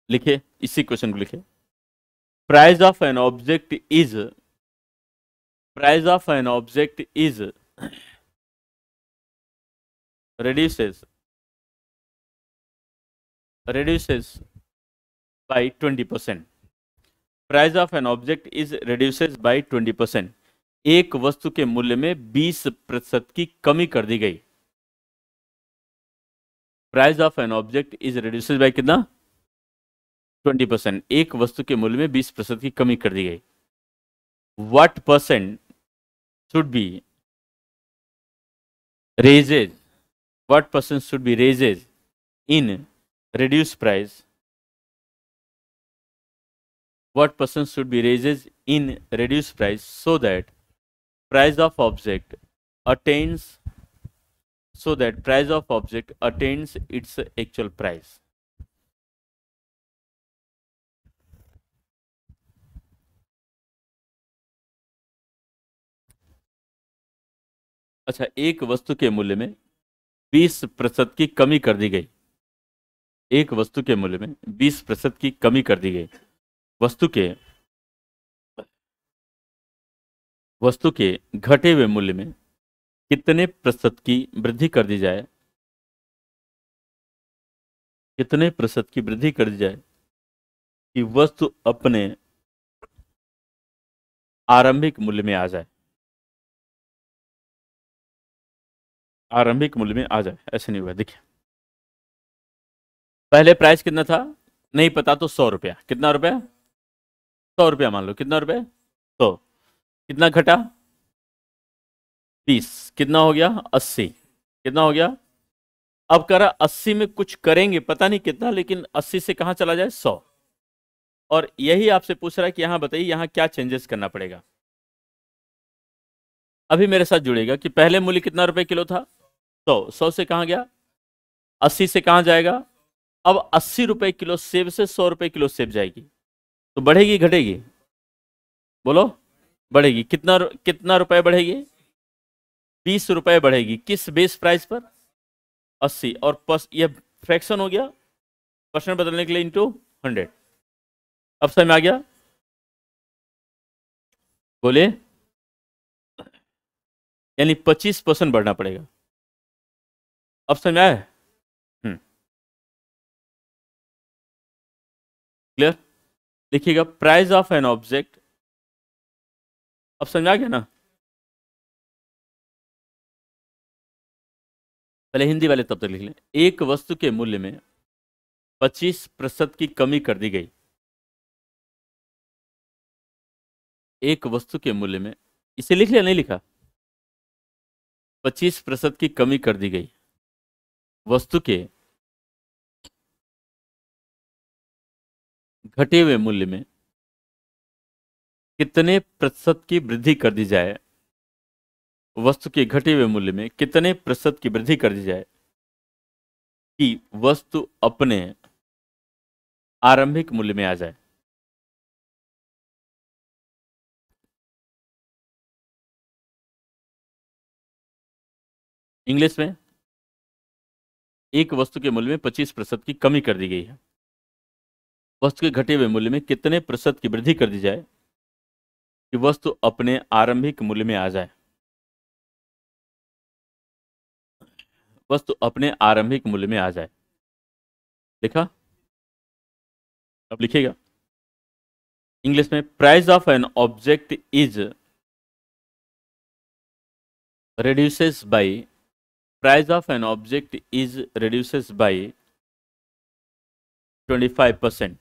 लिखे, इसी क्वेश्चन को लिखे। Price of an object is, price of an object is reduces reduces by 20%। Price of an object is reduces by 20%। एक वस्तु के मूल्य में 20% की कमी कर दी गई। Price of an object is reduces by कितना? 20%। एक वस्तु के मूल्य में 20% की कमी कर दी गई। What percent should B raises, what percent should B raises in reduced price, what percent should be raises in reduced price so that price of object attains, so that price of object attains its actual price। अच्छा, एक वस्तु के मूल्य में 20% की कमी कर दी गई। एक वस्तु के मूल्य में 20% की कमी कर दी गई। वस्तु के घटे हुए मूल्य में कितने प्रतिशत की वृद्धि कर दी जाए, कितने प्रतिशत की वृद्धि कर दी जाए कि वस्तु अपने आरंभिक मूल्य में आ जाए, आरंभिक मूल्य में आ जाए। ऐसे नहीं हुआ, देखिए पहले प्राइस कितना था नहीं पता, तो 100 रुपया। कितना रुपया? 100 रुपया मान लो। कितना रुपया? 100। कितना घटा? 20। कितना हो गया? 80। कितना हो गया? अब कह रहा 80 में कुछ करेंगे, पता नहीं कितना, लेकिन 80 से कहां चला जाए? 100। और यही आपसे पूछ रहा है कि यहां बताइए, यहां क्या चेंजेस करना पड़ेगा? अभी मेरे साथ जुड़ेगा कि पहले मूल्य कितना रुपए किलो था? 100 से कहाँ गया? 80 से कहाँ जाएगा? अब 80 रुपए किलो सेब से 100 रुपए किलो सेब जाएगी, तो बढ़ेगी घटेगी? बोलो। बढ़ेगी। कितना रुपए बढ़ेगी? 20 रुपए बढ़ेगी। किस बेस प्राइस पर? 80। और ये फ्रैक्शन हो गया, परसेंट बदलने के लिए इंटू 100। अब समझ में आ गया? बोले। यानी 25% बढ़ना पड़ेगा। अब समझ में आया? क्लियर? देखिएगा, प्राइस ऑफ एन ऑब्जेक्ट। अब समझ में आ गया ना? पहले हिंदी वाले तब तक लिख लें। एक वस्तु के मूल्य में 25% की कमी कर दी गई। एक वस्तु के मूल्य में, इसे लिख लिया नहीं लिखा? 25% की कमी कर दी गई वस्तु के घटे हुए मूल्य में कितने प्रतिशत की वृद्धि कर दी जाए? वस्तु के घटे हुए मूल्य में कितने प्रतिशत की वृद्धि कर दी जाए कि वस्तु अपने आरंभिक मूल्य में आ जाए? इंग्लिश में, एक वस्तु के मूल्य में 25% की कमी कर दी गई है, वस्तु के घटे हुए मूल्य में कितने प्रतिशत की वृद्धि कर दी जाए कि वस्तु अपने आरंभिक मूल्य में आ जाए? वस्तु अपने आरंभिक मूल्य में आ जाए। देखा? अब लिखिएगा इंग्लिश में, price of an object is reduces by price of an object is reduces by 25%.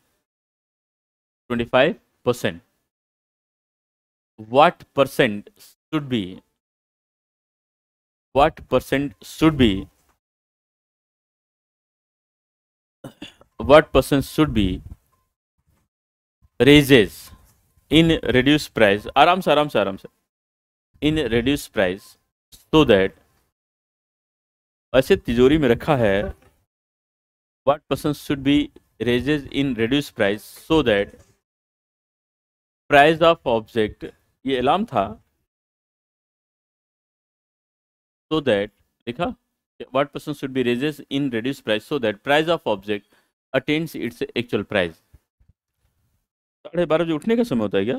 25%. What percent should be? What percent should be? What percent should be raises in reduced price? आराम से आराम से आराम से। In reduced price so that, ऐसे तिजोरी में रखा है, what percent should be raises in reduced price so that price of object, ये एलाम था, so that, देखा, what percent should be raises in reduced price so that price of object attains its actual price। 12:30 बजे उठने का समय होता है क्या?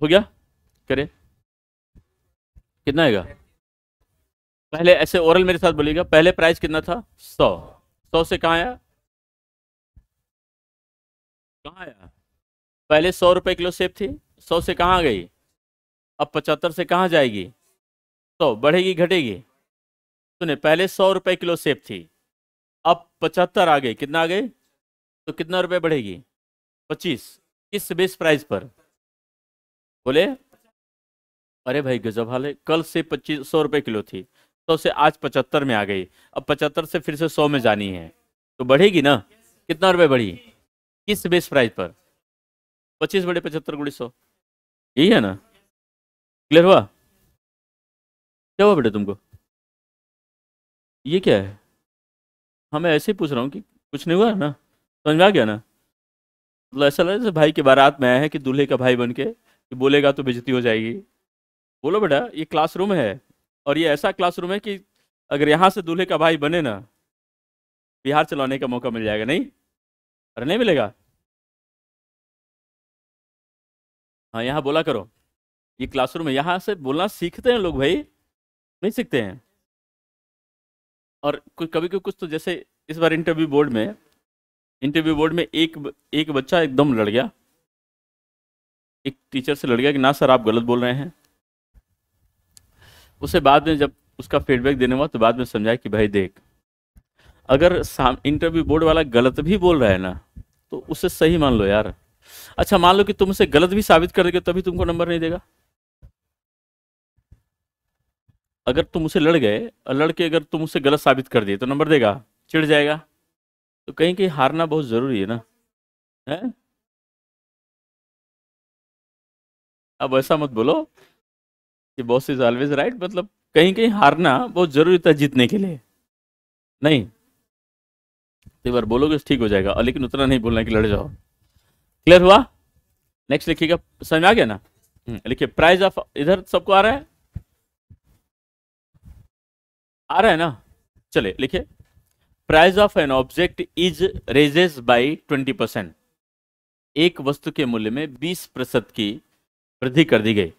हो गया? करे कितना आएगा? पहले ऐसे ओरल मेरे साथ बोलिएगा, पहले प्राइस कितना था? 100। 100 से कहाँ आया? कहाँ आया? पहले 100 रुपए किलो सेब थी, 100 से कहाँ आ गई? अब 75 से कहाँ जाएगी? 100। बढ़ेगी घटेगी? सुने, पहले 100 रुपए किलो सेब थी, अब 75 आ गई। कितना आ गई? तो कितना रुपए बढ़ेगी? 25। किस बेस प्राइस पर? बोले। अरे भाई गजब हाल है, कल से 100 रुपए किलो थी, 100 से आज 75 में आ गई, अब 75 से फिर से 100 में जानी है, तो बढ़ेगी ना? कितना रुपए बढ़ी? किस बेस प्राइस पर? 25 बड़े 75 गुड़ी 100, यही है ना? क्लियर हुआ? क्या हुआ बेटे तुमको? ये क्या है? हाँ मैं ऐसे ही पूछ रहा हूँ कि कुछ नहीं हुआ ना? समझ में आ गया ना? मतलब ऐसा लगा जैसे भाई की बारात में आया है कि दूल्हे का भाई बन के, कि बोलेगा तो बेइज्जती हो जाएगी। बोलो बेटा, ये क्लासरूम है, और ये ऐसा क्लासरूम है कि अगर यहाँ से दूल्हे का भाई बने ना, बिहार चलाने का मौका मिल जाएगा। नहीं? अरे नहीं मिलेगा? हाँ यहाँ बोला करो, ये क्लासरूम है, यहाँ से बोलना सीखते हैं लोग भाई, नहीं सीखते हैं। और कभी कभी कुछ तो, जैसे इस बार इंटरव्यू बोर्ड में एक एक बच्चा एकदम लड़ गया, एक टीचर से लड़ गया कि ना सर आप गलत बोल रहे हैं। उसे बाद में जब उसका फीडबैक देने हुआ तो बाद में समझाया कि भाई देख, अगर इंटरव्यू बोर्ड वाला गलत भी बोल रहा है ना, तो उसे सही मान लो यार। अच्छा मान लो कि तुम उसे गलत भी साबित कर दोगे तभी तुमको नंबर नहीं देगा। अगर तुम उसे लड़ गए और लड़के अगर तुम उसे गलत साबित कर दिए तो नंबर देगा? चिढ़ जाएगा। तो कहीं कहीं हारना बहुत जरूरी है ना? है? अब ऐसा मत बोलो कि बॉस इज ऑलवेज राइट, मतलब कहीं कहीं हारना बहुत जरूरी था जीतने के लिए। नहीं, एक बार बोलोगे तो ठीक हो जाएगा, और लेकिन उतना नहीं बोलना कि लड़ जाओ। क्लियर हुआ? नेक्स्ट लिखिएगा, समझ में आ गया ना? लिखिए प्राइस ऑफ, इधर सबको आ रहा है? आ रहा है ना? चलिए लिखिए, price of an object is raises by 20%। एक वस्तु के मूल्य में 20% की वृद्धि कर दी गई।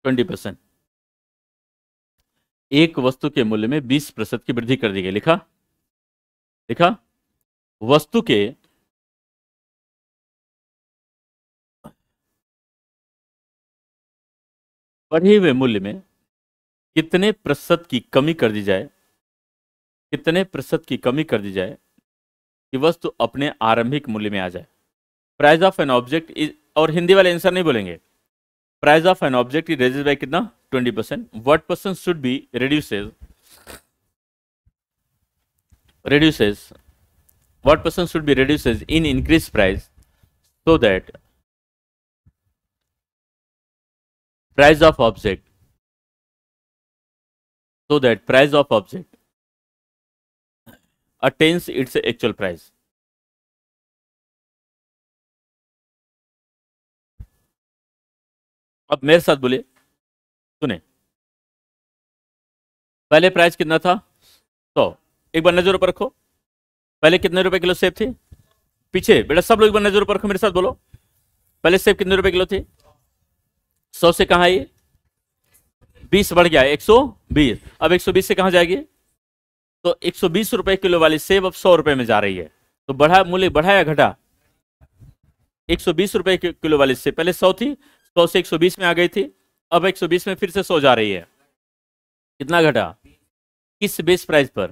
ट्वेंटी परसेंट, एक वस्तु के मूल्य में 20% की वृद्धि कर दी गई। लिखा? लिखा? वस्तु के बढ़े हुए मूल्य में कितने प्रतिशत की कमी कर दी जाए, कितने प्रतिशत की कमी कर दी जाए कि वस्तु अपने आरंभिक मूल्य में आ जाए। Price of an object is, और हिंदी वाले आंसर नहीं बोलेंगे। Price of an object is raises by कितना? 20%। What percent should be reduces reduces what person should be reduces in increased price so that price of object price of object attains its actual price। अब मेरे साथ बोलिए, सुने। पहले price कितना था? 100। एक बार नजर ऊपर रखो, पहले कितने रुपए किलो सेब थी? पीछे बेटा सब लोग एक बार नजर ऊपर रखो, मेरे साथ बोलो। पहले सेब कितने रुपए किलो थी? 100 से कहां आई? 20 बढ़ गया 120। अब 120 से कहां जाएगी? तो 120 रुपए किलो वाली सेब अब 100 रुपए में जा रही है। तो बढ़ा, मूल्य बढ़ा या घटा? 120 रुपए किलो वाली सेब पहले 100 थी, 100 से 120 में आ गई थी, अब 120 में फिर से 100 जा रही है। कितना घटा? किस बेस प्राइस पर?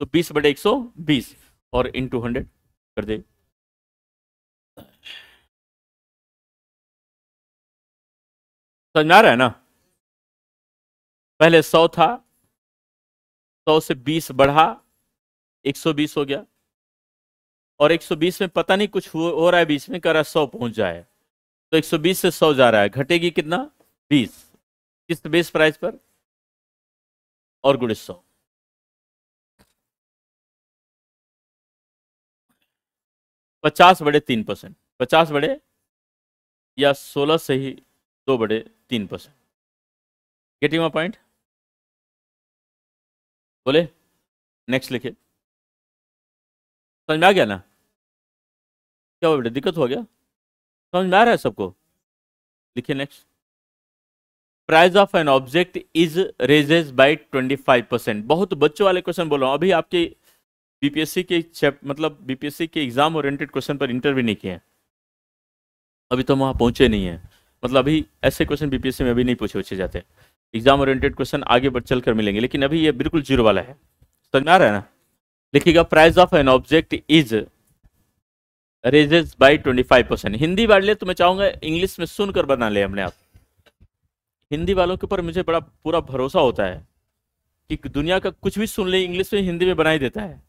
तो 20/120 और इंटू 100 कर दे। समझ में आ रहा है ना? पहले 100 था, 100 से 20 बढ़ा, 120 हो गया, और 120 में पता नहीं कुछ हो रहा है बीच में, कर रहा 100 पहुंच जाए, तो 120 से 100 जा रहा है, घटेगी कितना? 20। किस बेस प्राइस पर? और गुणे 100। 50/3%, 50 या 16 से ही 2/3%। Getting my point? बोले? नेक्स्ट लिखे। समझ में आ गया ना? क्या हुआ बेटा, दिक्कत हो गया? समझ में आ रहा है सबको? लिखिए next. Price of an object is raises by 25%। बहुत बच्चों वाले क्वेश्चन बोल रहा हूं, अभी आपके बीपीएससी के मतलब बीपीएससी के एग्जाम ओरिएंटेड क्वेश्चन पर इंटरव्यू नहीं किए हैं, अभी तो वहां पहुंचे नहीं है। मतलब अभी ऐसे क्वेश्चन बीपीएससी में अभी नहीं पूछे जाते। एग्जाम ओरिएंटेड क्वेश्चन आगे बढ़ चल कर मिलेंगे, लेकिन अभी ये बिल्कुल जीरो वाला है। समझ में आ रहा है ना? लिखिएगा, price of an object is raises by 25%। Hindi वाले तो मैं चाहूंगा इंग्लिश में सुनकर बना ले हमने आप। हिंदी वालों के ऊपर मुझे बड़ा पूरा भरोसा होता है कि दुनिया का कुछ भी सुन ले इंग्लिश में हिंदी में बना ही देता है।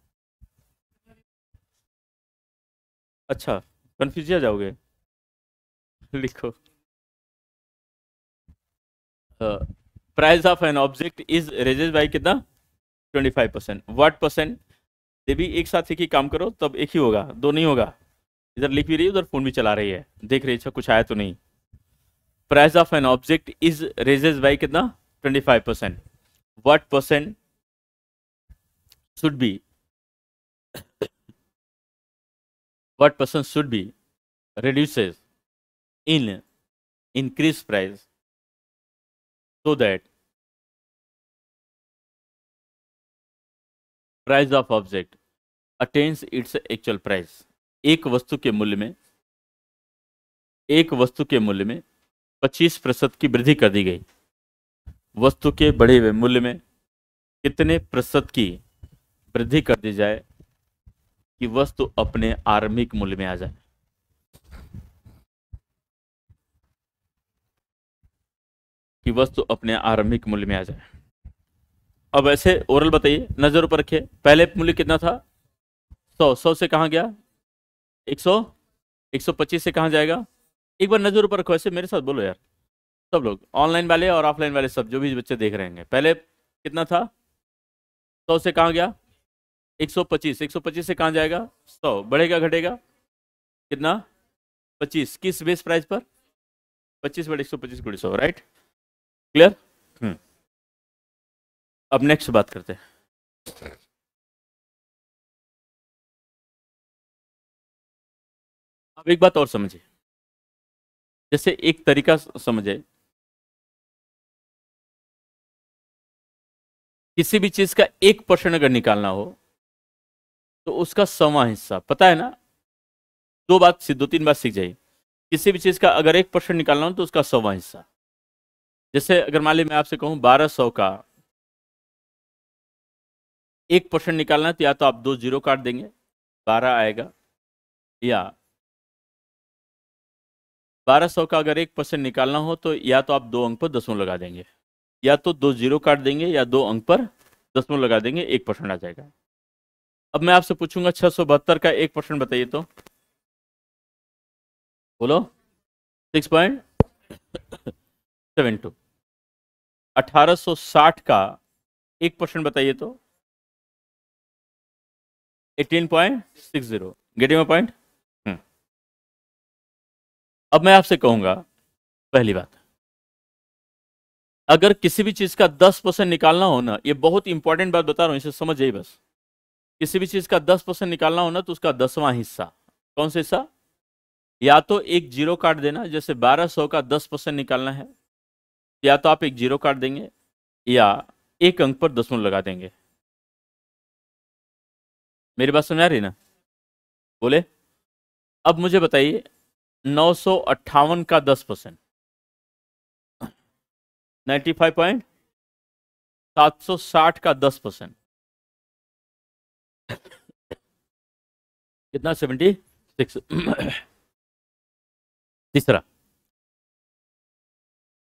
अच्छा, कंफ्यूज हो जाओगे? लिखो, price of an object is raises by कितना? 25%। What percent? ये भी एक साथ एक ही काम करो तब एक ही होगा, दो नहीं होगा। इधर लिख भी रही है, उधर फोन भी चला रही है, देख रही है कुछ आया तो नहीं। Price of an object is raises by कितना? 25%। What percent should be, what percent should be reduces in increased price so that price of object attains its actual price। एक वस्तु के मूल्य में, एक वस्तु के मूल्य में 25% की वृद्धि कर दी गई। वस्तु के बढ़े हुए मूल्य में कितने प्रतिशत की वृद्धि कर दी जाए कि वस्तु अपने आरंभिक मूल्य में आ जाए? कि वस्तु अपने आरंभिक मूल्य में आ जाए। अब ऐसे ओरल बताइए, नजर ऊपर रखिए, पहले मूल्य कितना था 100, 100 से कहाँ गया 100, 125 से कहाँ जाएगा, एक बार नजर ऊपर रखो, ऐसे मेरे साथ बोलो यार सब लोग, ऑनलाइन वाले और ऑफलाइन वाले सब, जो भी बच्चे देख रहे हैं, पहले कितना था 100 से कहाँ गया 125, 125 से कहाँ जाएगा 100, बढ़ेगा घटेगा कितना 25, किस बेस प्राइस पर 25/125 × 100, राइट, क्लियर। अब नेक्स्ट बात करते हैं। अब एक बात और समझिए, जैसे एक तरीका समझे, किसी भी चीज का 1% अगर निकालना हो तो उसका 100वां हिस्सा, पता है ना, दो तीन बात सीख जाइए, किसी भी चीज का अगर 1% निकालना हो तो उसका 100वां हिस्सा। जैसे अगर मान ली मैं आपसे कहूं 1200 का 1% निकालना है, तो या तो आप 2 जीरो काट देंगे 12 आएगा, या 1200 का अगर 1% निकालना हो तो या तो आप 2 अंक पर दशमलव लगा देंगे, या तो 2 जीरो काट देंगे, या 2 अंक पर दशमलव लगा देंगे, 1% आ जाएगा। अब मैं आपसे पूछूंगा 672 का 1% बताइए तो, बोलो 6.72। 1860 का 1% बताइए तो 18.60। Getting my point. अब मैं आपसे कहूंगा, पहली बात, अगर किसी भी चीज का 10% निकालना हो ना, ये बहुत इंपॉर्टेंट बात बता रहा हूं, इसे समझ जाइए बस, किसी भी चीज का 10% निकालना हो ना तो उसका 10वां हिस्सा, कौन सा हिस्सा, या तो एक जीरो काट देना, जैसे 1200 का 10% निकालना है, या तो आप एक जीरो काट देंगे, या एक अंक पर दशमलव लगा देंगे। मेरी बात समझ आ रही ना, बोले। अब मुझे बताइए 958 का 10%, 95.760 का 10%, कितना 76। तीसरा,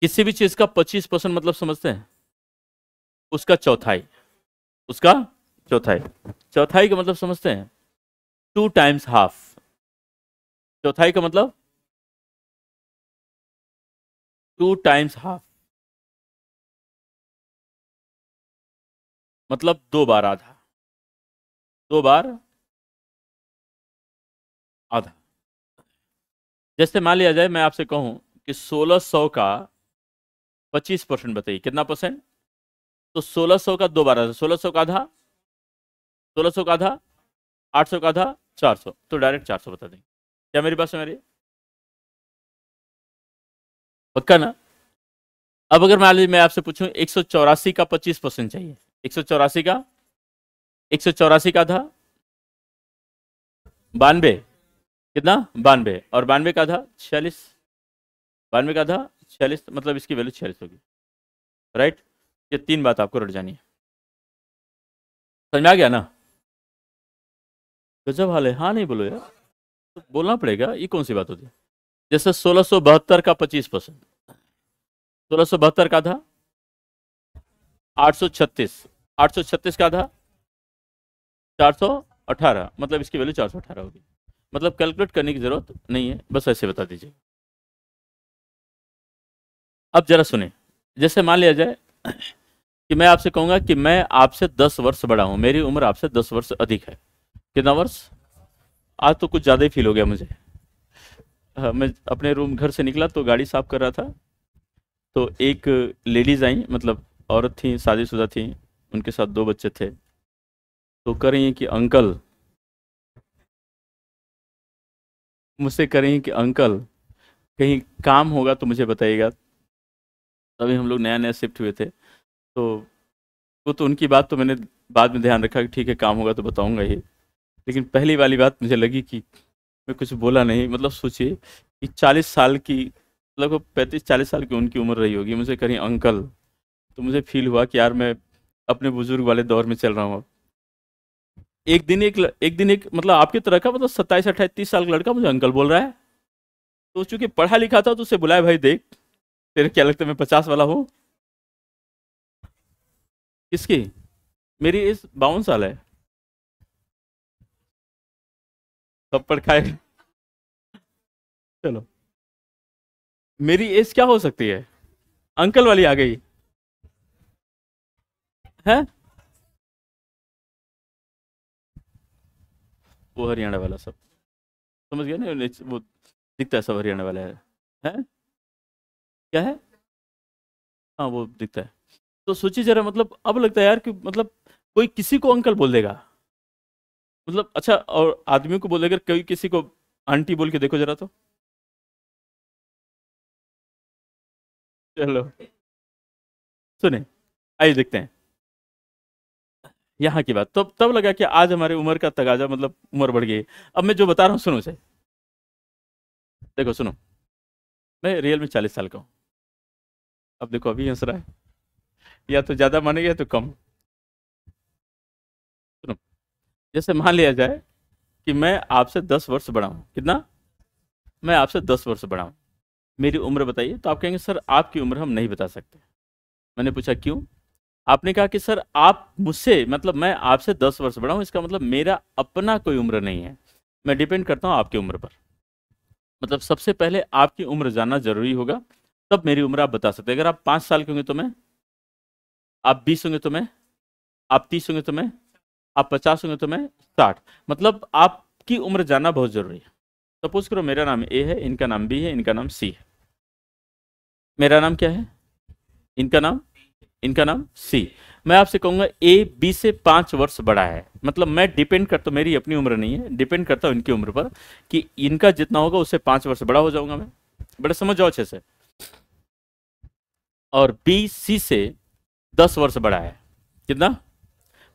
किसी भी चीज का 25% मतलब समझते हैं, उसका चौथाई, उसका चौथाई, चौथाई का मतलब समझते हैं, 2 टाइम्स हाफ, चौथाई का मतलब 2 टाइम्स हाफ, मतलब 2 बार आधा, 2 बार आधा। जैसे मान लिया जाए मैं आपसे कहूं कि 1600 का 25% बताइए कितना परसेंट, तो 1600 का 2 बार आधा, 1600 का आधा, 1600 का आधा 800 का आधा 400, तो डायरेक्ट 400 बता देंगे। क्या मेरी बात समझ रही है, पक्का ना। अब अगर मान लीजिए मैं आपसे पूछूं 184 का 25% चाहिए, 184 का, 184 का आधा 92, कितना 92, और 92 का आधा 46, 92 का आधा 46, मतलब इसकी वैल्यू 46 होगी, राइट। ये 3 बात आपको रट जानी है, समझ में आ गया ना। गजब हाल है, हाँ नहीं बोलो यार, तो बोलना पड़ेगा, ये कौन सी बात होती है। जैसे 1672 का 25%, 1672 का आधा 836, 836 का आधा 418, मतलब इसकी वैल्यू 418 होगी, मतलब कैलकुलेट करने की जरूरत नहीं है, बस ऐसे बता दीजिए। अब जरा सुने, जैसे मान लिया जाए कि मैं आपसे कहूंगा कि मैं आपसे 10 वर्ष बड़ा हूं, मेरी उम्र आपसे 10 वर्ष अधिक है, कितना वर्ष, आज तो कुछ ज्यादा ही फील हो गया मुझे। हाँ, मैं अपने रूम घर से निकला तो गाड़ी साफ कर रहा था, तो एक लेडीज आई, मतलब औरत थी, शादीशुदा थी, उनके साथ 2 बच्चे थे, तो कह रही हैं कि अंकल, मुझसे कह रही हैं कि अंकल कहीं काम होगा तो मुझे बताइएगा। तभी हम लोग नया नया शिफ्ट हुए थे, तो वो तो उनकी बात तो मैंने बाद में ध्यान रखा कि ठीक है काम होगा तो बताऊंगा ही, लेकिन पहली वाली बात मुझे लगी कि मैं कुछ बोला नहीं, मतलब सोचिए कि 40 साल की, लगभग 35-40 साल की उनकी उम्र रही होगी, मुझे कहीं अंकल, तो मुझे फील हुआ कि यार मैं अपने बुजुर्ग वाले दौर में चल रहा हूँ। एक दिन एक मतलब आपकी तरह का, मतलब 27-28-30 साल का लड़का मुझे अंकल बोल रहा है, तो चूंकि पढ़ा लिखा था तो उसे बुलाया, भाई देख तेरे क्या लगता है मैं 50 वाला हूँ। किसकी? मेरी एज 52 साल है। थप्पड़ खाए। चलो, मेरी एज क्या हो सकती है? अंकल वाली आ गई है। वो हरियाणा वाला सब समझ गया ना, वो दिखता है सब हरियाणा वाला है? क्या है? हाँ वो दिखता है। तो सोचिए जरा, मतलब अब लगता है यार कि मतलब कोई किसी को अंकल बोल देगा, मतलब अच्छा, और आदमियों को बोल देगा, कोई किसी को आंटी बोल के देखो जरा तो। चलो सुने, आइए देखते हैं यहाँ की बात। तब लगा कि आज हमारे उम्र का तगाजा, मतलब उम्र बढ़ गई। अब मैं जो बता रहा हूँ सुनो से, देखो सुनो, मैं रियल में 40 साल का हूँ। अब देखो अभी हंस रहा है, या तो ज्यादा मानेगा या तो कम। सुनो, जैसे मान लिया जाए कि मैं आपसे 10 वर्ष बड़ा हूँ। कितना? मैं आपसे 10 वर्ष बड़ा हूँ। मेरी उम्र बताइए, तो आप कहेंगे सर आपकी उम्र हम नहीं बता सकते। मैंने पूछा क्यों? आपने कहा कि सर आप मुझसे, मतलब मैं आपसे 10 वर्ष बड़ा हूं, इसका मतलब मेरा अपना कोई उम्र नहीं है, मैं डिपेंड करता हूं आपकी उम्र पर। मतलब सबसे पहले आपकी उम्र जानना जरूरी होगा, तब मेरी उम्र आप बता सकते हैं। अगर आप 5 साल के होंगे तो मैं, आप 20 होंगे तो मैं, आप 30 होंगे तो मैं, आप 50 होंगे तो मैं 60। मतलब आपकी उम्र जानना बहुत जरूरी है। सपोज करो मेरा नाम ए है, इनका नाम बी है, इनका नाम सी है। मेरा नाम क्या है? इनका नाम, इनका नाम सी। मैं आपसे कहूंगा ए बी से 5 वर्ष बड़ा है, मतलब मैं डिपेंड करता हूं, मेरी अपनी उम्र नहीं है, डिपेंड करता हूं इनकी उम्र पर, कि इनका जितना होगा उससे 5 वर्ष बड़ा हो जाऊंगा मैं। बड़े समझ जाओ अच्छे से। और बी सी से 10 वर्ष बड़ा है। कितना?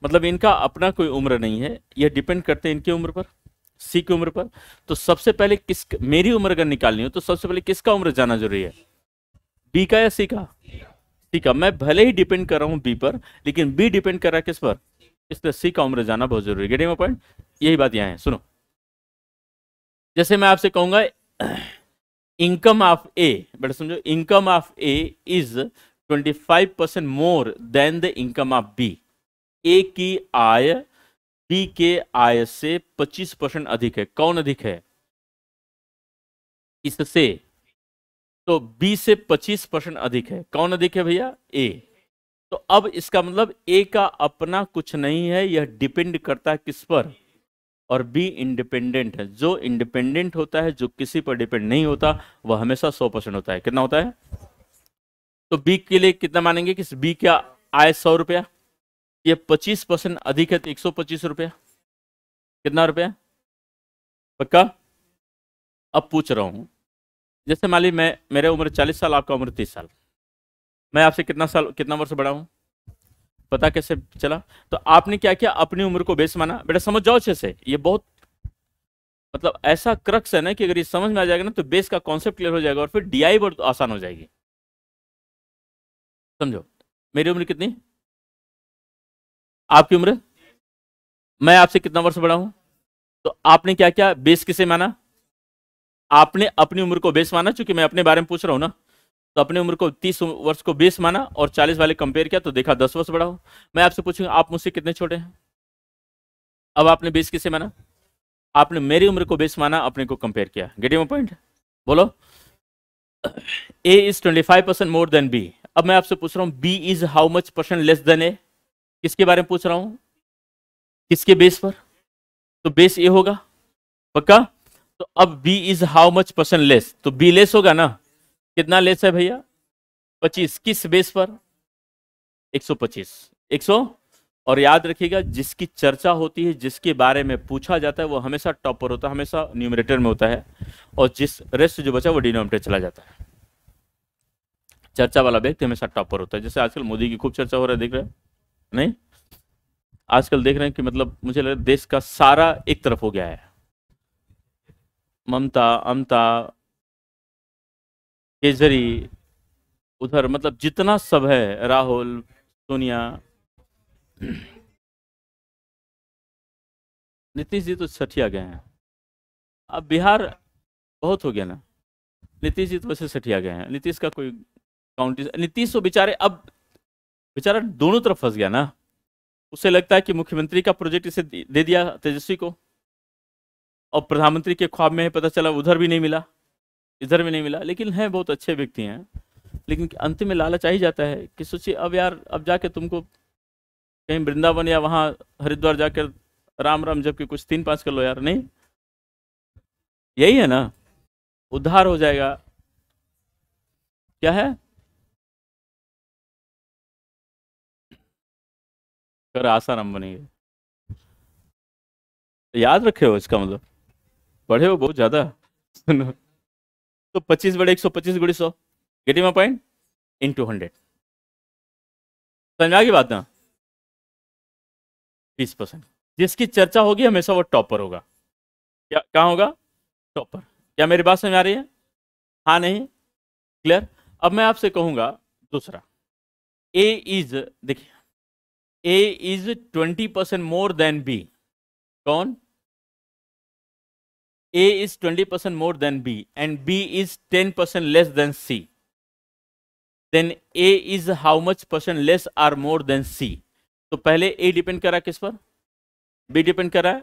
मतलब इनका अपना कोई उम्र नहीं है, यह डिपेंड करते हैं इनकी उम्र पर, सी की उम्र पर। तो सबसे पहले किस, मेरी उम्र अगर निकालनी हो तो सबसे पहले किसका उम्र जानना जरूरी है? बी का या सी का? सी का। मैं भले ही डिपेंड कर रहा हूं बी पर, लेकिन बी डिपेंड कर रहा है किस पर? इसलिए सी का उम्र जानना बहुत जरूरी है। Getting my point? यही बात यहाँ है, सुनो। जैसे मैं आपसे कहूंगा इनकम ऑफ ए, बेटा समझो, income of A is 25% more than the income of B. A की आय बी के आय से 25% अधिक है। कौन अधिक है इससे? तो बी से 25% अधिक है। कौन अधिक है भैया? ए। तो अब इसका मतलब ए का अपना कुछ नहीं है, यह डिपेंड करता है किस पर? और बी इंडिपेंडेंट है। जो इंडिपेंडेंट होता है, जो किसी पर डिपेंड नहीं होता, वह हमेशा 100% होता है। कितना होता है? तो बी के लिए कितना मानेंगे कि बी क्या आय 100 रुपया, ये 25% अधिक है तो 125 रुपया। कितना रुपया? पक्का? अब पूछ रहा हूं, जैसे मान ली मैं, मेरा उम्र 40 साल, आपका उम्र 30 साल, मैं आपसे कितना साल, कितना वर्ष बड़ा हूं? पता कैसे चला? तो आपने क्या किया, अपनी उम्र को बेस माना। बेटा समझ जाओ अच्छे से, ये बहुत मतलब ऐसा क्रक्स है ना, कि अगर ये समझ में आ जाएगा ना, तो बेस का कॉन्सेप्ट क्लियर हो जाएगा, और फिर डीआई बहुत आसान हो जाएगी। समझो, मेरी उम्र कितनी, आपकी उम्र, मैं आपसे कितना वर्ष बड़ा हूं, तो आपने क्या किया, बेस किसे माना? आपने अपनी उम्र को बेस माना, चूंकि मैं अपने बारे में पूछ रहा हूं ना, तो अपनी उम्र को 30 वर्ष को बेस माना, और 40 वाले कंपेयर किया तो देखा 10 वर्ष बड़ा हो। मैं आपसे पूछूंगा आप मुझसे कितने छोटे हैं? अब आपने बेस किसे माना? आपने मेरी उम्र को बेस माना, अपने को कंपेयर किया। Getting my point? बोलो। A is 25% more than B. अब मैं आपसे पूछ रहा हूं B is how much percent less than A. किसके बारे में पूछ रहा हूं? किसके बेस पर? तो बेस ए होगा। पक्का? तो अब B is how much percent less, तो बी लेस होगा ना। कितना लेस है भैया? 25। किस बेस पर? 125। 100। और याद रखिएगा, जिसकी चर्चा होती है, जिसके बारे में पूछा जाता है, वो हमेशा टॉपर होता है, हमेशा न्यूमरेटर में होता है, और जिस रेस्ट जो बचा वो डिनोमिनेटर चला जाता है। चर्चा वाला व्यक्ति हमेशा टॉपर होता है। जैसे आजकल मोदी की खूब चर्चा हो रहा है, देख रहे हैं नहीं? आजकल देख रहे हैं कि मतलब मुझे लग रहा है देश का सारा एक तरफ हो गया है, ममता, अमता, केजरी, उधर मतलब जितना सब है, राहुल, सोनिया, नीतीश जी तो सठिया गए हैं। अब बिहार बहुत हो गया ना। नीतीश जी तो वैसे सठिया गए हैं, नीतीश का कोई काउंटी, नीतीश तो बेचारे अब बेचारा दोनों तरफ फंस गया ना। उसे लगता है कि मुख्यमंत्री का प्रोजेक्ट इसे दे दिया तेजस्वी को, और प्रधानमंत्री के ख्वाब में है, पता चला उधर भी नहीं मिला, इधर भी नहीं मिला। लेकिन हैं, बहुत अच्छे व्यक्ति हैं, लेकिन अंत में लालच आ ही जाता है कि सोचिए अब यार, अब जाके तुमको कहीं वृंदावन या वहाँ हरिद्वार जाकर राम राम जब के कुछ 3-5 कर लो यार, नहीं यही है ना, उद्धार हो जाएगा। क्या है, कर आसाराम बनेंगे। याद रखे हो इसका मतलब, पढ़े हो बहुत ज्यादा। सुनो, तो 25 बड़े 125 Gudi 100, getting my point, into 100। समझ में आ गई बात ना। 20%। जिसकी चर्चा होगी हमेशा वो टॉपर होगा। क्या कहाँ होगा, टॉपर। क्या मेरी बात समझ में आ रही है, हाँ नहीं, क्लियर। अब मैं आपसे कहूंगा दूसरा, ए इज, देखिए ए इज 20% मोर देन बी। कौन, A is 20% more than B and B is 10% less than C. Then A is how much percent less or more than C? तो पहले A डिपेंड कर रहा है किस पर, B डिपेंड कर रहा है,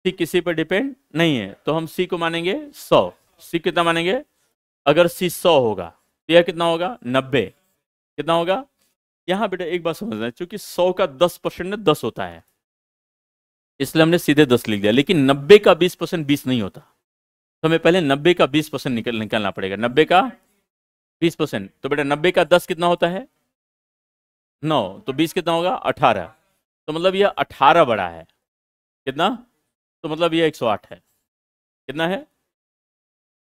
C किसी पर डिपेंड नहीं है, तो हम C को मानेंगे 100। C कितना मानेंगे, अगर C 100 होगा तो यह कितना होगा 90। कितना होगा, यहां बेटा एक बात समझना है, चूंकि 100 का 10% 10 होता है, इसलिए हमने सीधे 10 लिख दिया। लेकिन 90 का 20% 20 नहीं होता, तो हमें पहले 90 का 20% निकालना पड़ेगा। 90 का 20%, तो बेटा 90 का 10 कितना होता है 9, तो 20 कितना होगा 18। तो मतलब यह 18 बड़ा है, कितना, तो मतलब यह 108 है। कितना है,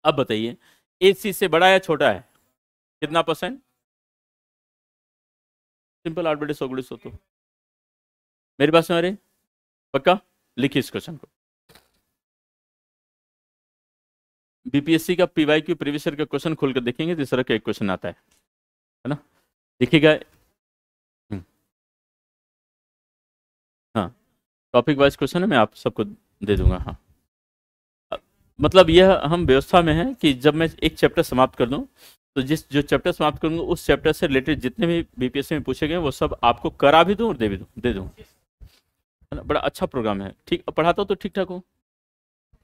अब बताइए ए सी से बड़ा या छोटा है, कितना परसेंट, सिंपल 8 बटे 100 गुणे 100। तो मेरी बात समझ रहे, पक्का, लिखिए इस क्वेश्चन को। बीपीएससी का पीवाईक्यू प्रीवियस ईयर का क्वेश्चन खोलकर देखेंगे तो इस तरह का एक क्वेश्चन आता है ना, देखिएगा। हाँ, टॉपिक वाइज क्वेश्चन है, मैं आप सबको दे दूंगा। हाँ, मतलब यह हम व्यवस्था में है कि जब मैं एक चैप्टर समाप्त कर दूं, तो जो चैप्टर समाप्त करूंगा उस चैप्टर से रिलेटेड जितने भी बीपीएससी में पूछे गए वो सब आपको करा भी दूं और दे दूं, है ना। बड़ा अच्छा प्रोग्राम है, ठीक पढ़ाता हूँ तो ठीक ठाक हूँ,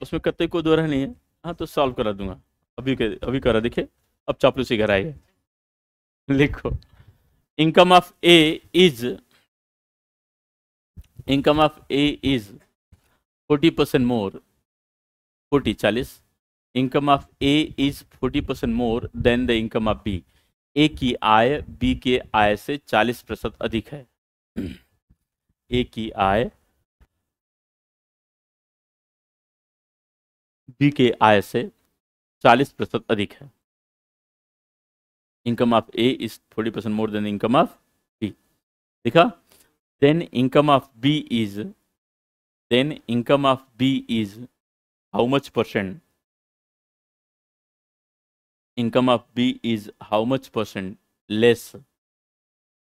उसमें कतई कोई दो रह नहीं है। हाँ, तो सॉल्व करा दूंगा, अभी करा दिखे, अब चापलूसी घर आएगा। लिखो, income of A is 40% more, 40 income of A is 40% more than the income of B. A की आय बी के आय से 40% अधिक है। ए की आय बी के आय से 40% अधिक है। Income of A is 40% more than income of B, देखा। Then income of B is how much percent, income of B is how much percent less,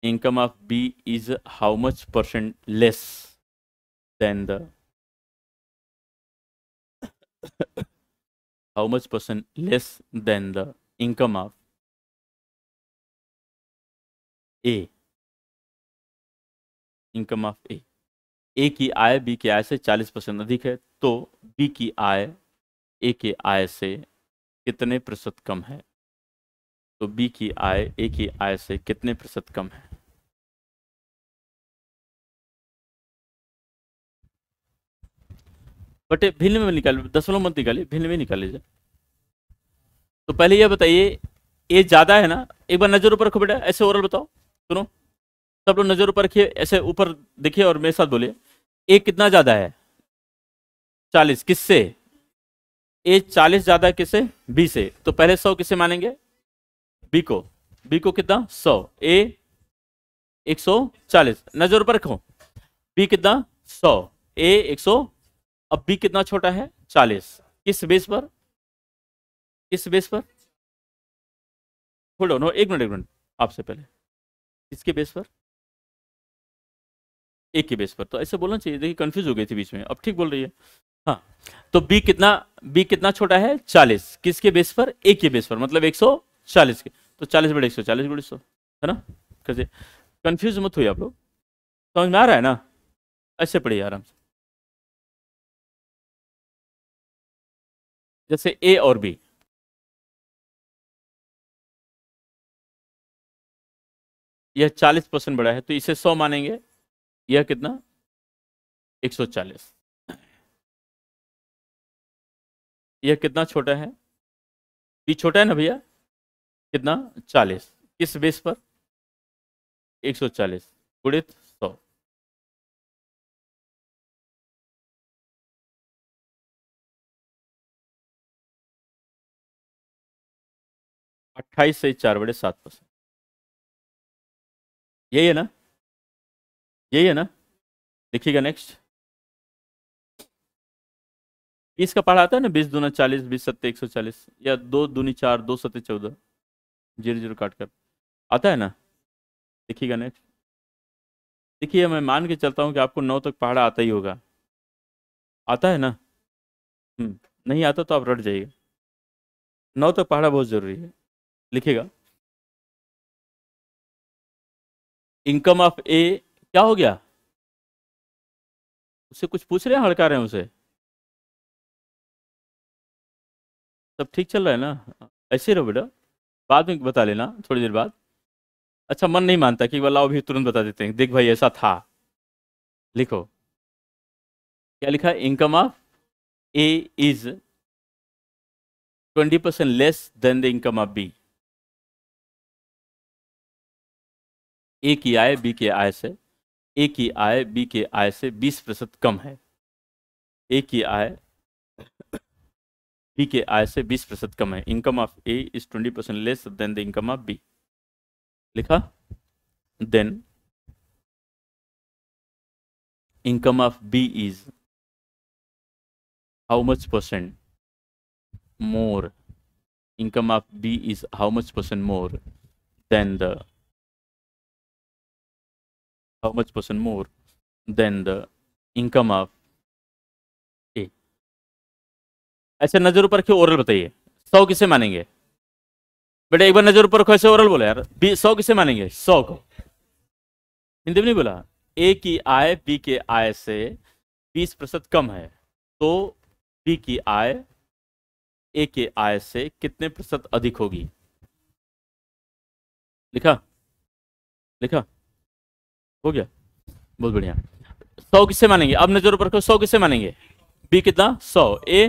income of B is how much percent less than the how much percent less than the income of A, income of A। A की आय B की आय से 40% अधिक है, तो B की आय A के आय से कितने प्रतिशत कम है, तो B की आय A की आय से कितने प्रतिशत कम है। बटे भिन्न में निकालिए, दशमलव मत निकालिए, भिन्न में निकाल लीजिए। तो पहले यह बताइए ए ज्यादा है ना, एक बार नजर ऊपर रखो बेटा, ऐसे ओरल बताओ, सुनो सब लोग नजर ऊपर रखिए, ऐसे ऊपर देखिए और मेरे साथ बोलिए, ए कितना ज्यादा है 40, किससे, ए 40 ज्यादा है किससे, बी से। तो पहले 100 किसे मानेंगे, बी को कितना 100, ए 140, नजर ऊपर रखो, बी कितना 100, ए 100, अब बी कितना छोटा है 40, किस बेस पर, होल्ड ऑन, एक मिनट आपसे पहले, किसके बेस पर, ए के बेस पर। तो ऐसे बोलना चाहिए, देखिए कंफ्यूज हो गई थी बीच में, अब ठीक बोल रही है। हाँ, तो बी कितना छोटा है 40, किसके बेस पर, ए के बेस पर, मतलब 140 के, तो 40 बड़े 140 गुणे 100, है ना। कैसे, कंफ्यूज मत हुई आप लोग, समझ में आ रहा है ना? ऐसे पढ़िए आराम से। जैसे ए और बी, यह 40% बड़ा है तो इसे 100 मानेंगे। यह कितना? 140। यह कितना छोटा है? बी छोटा है ना भैया? कितना? 40। किस बेस पर? 140 गुणित 100। 28 से 4/7%। यही है ना? यही है ना? लिखिएगा नेक्स्ट। 20 का पढ़ा आता है ना, 20 दूना 40, 20 सत्ते 140, या 2 दूनी 4, 2 सत्ते 14, 0 0 काट कर आता है ना। लिखिएगा नेक्स्ट। देखिए मैं मान के चलता हूँ कि आपको 9 तक पढ़ा आता ही होगा, आता है ना? नहीं आता तो आप रट जाइए, 9 तक पढ़ा बहुत जरूरी है। लिखिएगा इनकम ऑफ ए, क्या हो गया? उससे कुछ पूछ रहे हैं, हड़का रहे हैं उसे? सब ठीक चल रहा है ना? ऐसे रहो बेटा, बाद में बता लेना थोड़ी देर बाद। अच्छा मन नहीं मानता कि लाओ अभी तुरंत बता देते हैं, देख भाई ऐसा था। लिखो क्या लिखा है? Income of A is 20% less than the income of B. A की आय बी के आय से, ए की आय बी के आय से 20% कम है। ए की आय बी के आय से 20% कम है। Income of A is 20% less than the income of B. लिखा? Then income of B is how much percent more, income of B is how much percent more than the, how much percent more than the income of A। ऐसे नजर ऊपर क्यों? Oral बताइए, 100 किसे मानेंगे बेटा? एक बार नजर ऊपर रखो, ऐसे ओरल बोला यार। 100 किसे मानेंगे? 100 को हिंदी में नहीं बोला। ए की आय बी के आय से 20% कम है, तो बी की आय ए के आय से कितने प्रतिशत अधिक होगी? लिखा? लिखा? हो गया? बहुत बढ़िया। 100 किससे मानेंगे? अब नजर ऊपर रखो, 100 किससे मानेंगे? बी कितना? 100। ए,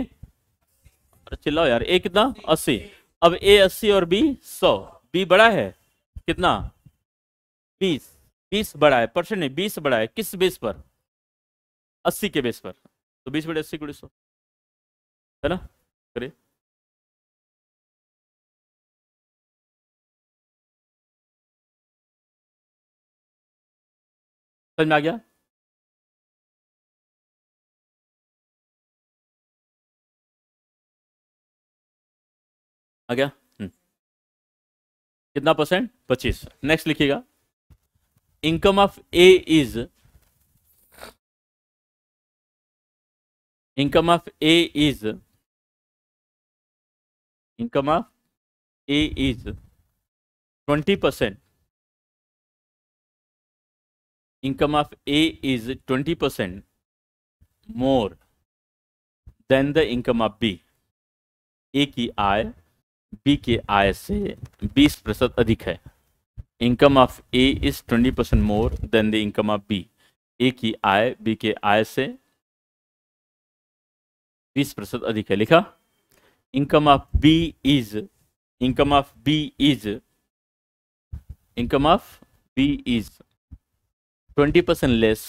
अरे चिल्लाओ यार, ए कितना? 80। अब ए 80 और बी 100। बी बड़ा है कितना? 20। 20 बड़ा है, परसेंट नहीं, 20 बड़ा है। किस बेस पर? 80 के बेस पर। तो 20/80 गुणे 100 है ना? करिए। समझ में आ गया? आ गया? कितना परसेंट? 25। नेक्स्ट लिखिएगा income of A is, income of A is, income of A is 20%, income of A is 20% more than the income of B। A की आय B की आय से 20% अधिक है। Income of A is 20% more than the income of B। A की आय B के आय से 20% अधिक है। लिखा? Income of B is, income of B is, income of B is 20% less,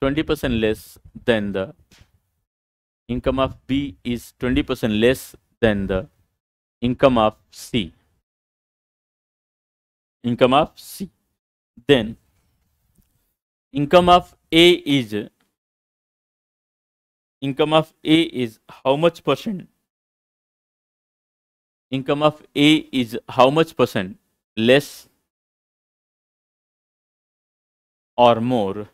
20% less than the income of B is 20% less than the income of C, income of C। Then income of A is, income of A is how much percent? Income of A is how much percent less or more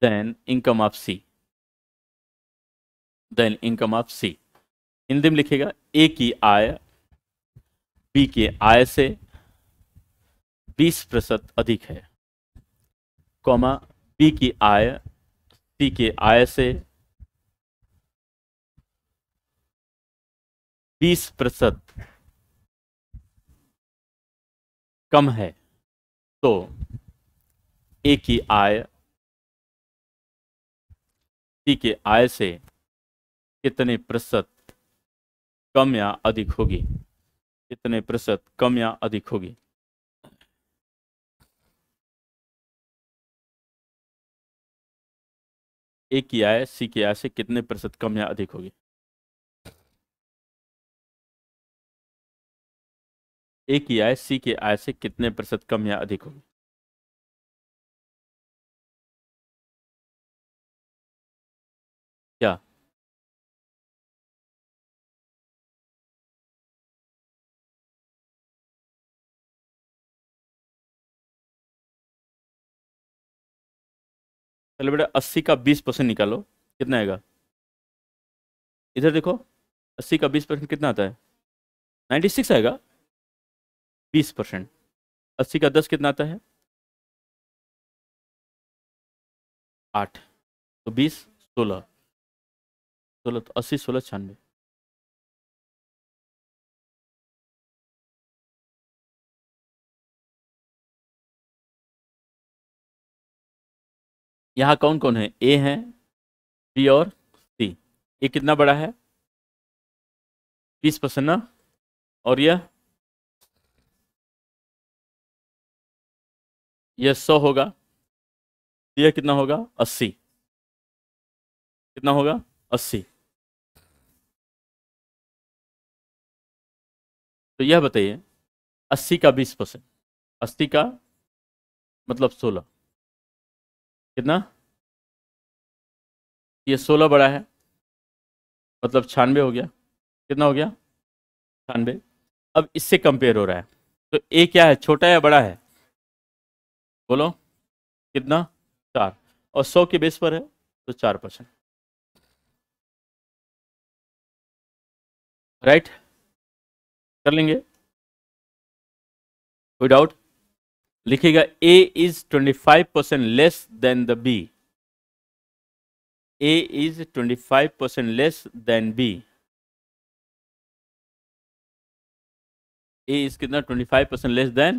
than income of C, than income of C। Hindi में लिखेगा A की आय B के आय से 20% अधिक है, comma B की आय सी के आय से 20% कम है, तो ए की आय सी के आय से कितने प्रतिशत कम या अधिक होगी, कितने प्रतिशत कम या अधिक होगी। ए की आय सी की आय से कितने प्रतिशत कम या अधिक होगी। ए की आय सी की आय से कितने प्रतिशत कम या अधिक होगी। क्या चलो बेटा 80 का 20% निकालो, कितना आएगा। इधर देखो 80 का 20% कितना आता है, 96 आएगा। 20%, 80 का 10 कितना आता है, 8, तो 20, 16, 16 तो 80, 16, 96। यहाँ कौन कौन है, ए है, बी और सी। ये कितना बड़ा है, 20% ना, और यह 100 होगा, यह कितना होगा 80, कितना होगा 80। तो यह बताइए 80 का 20%, 80 का मतलब 16, कितना, ये 16 बड़ा है, मतलब 96 हो गया, कितना हो गया 96। अब इससे कंपेयर हो रहा है, तो ए क्या है, छोटा है बड़ा है, बोलो कितना, 4, और 100 के बेस पर है तो 4%। राइट, कर लेंगे, कोई डाउट। लिखिएगा A is 25% less than the B, A is 25% less than B. A is कितना, 25% less than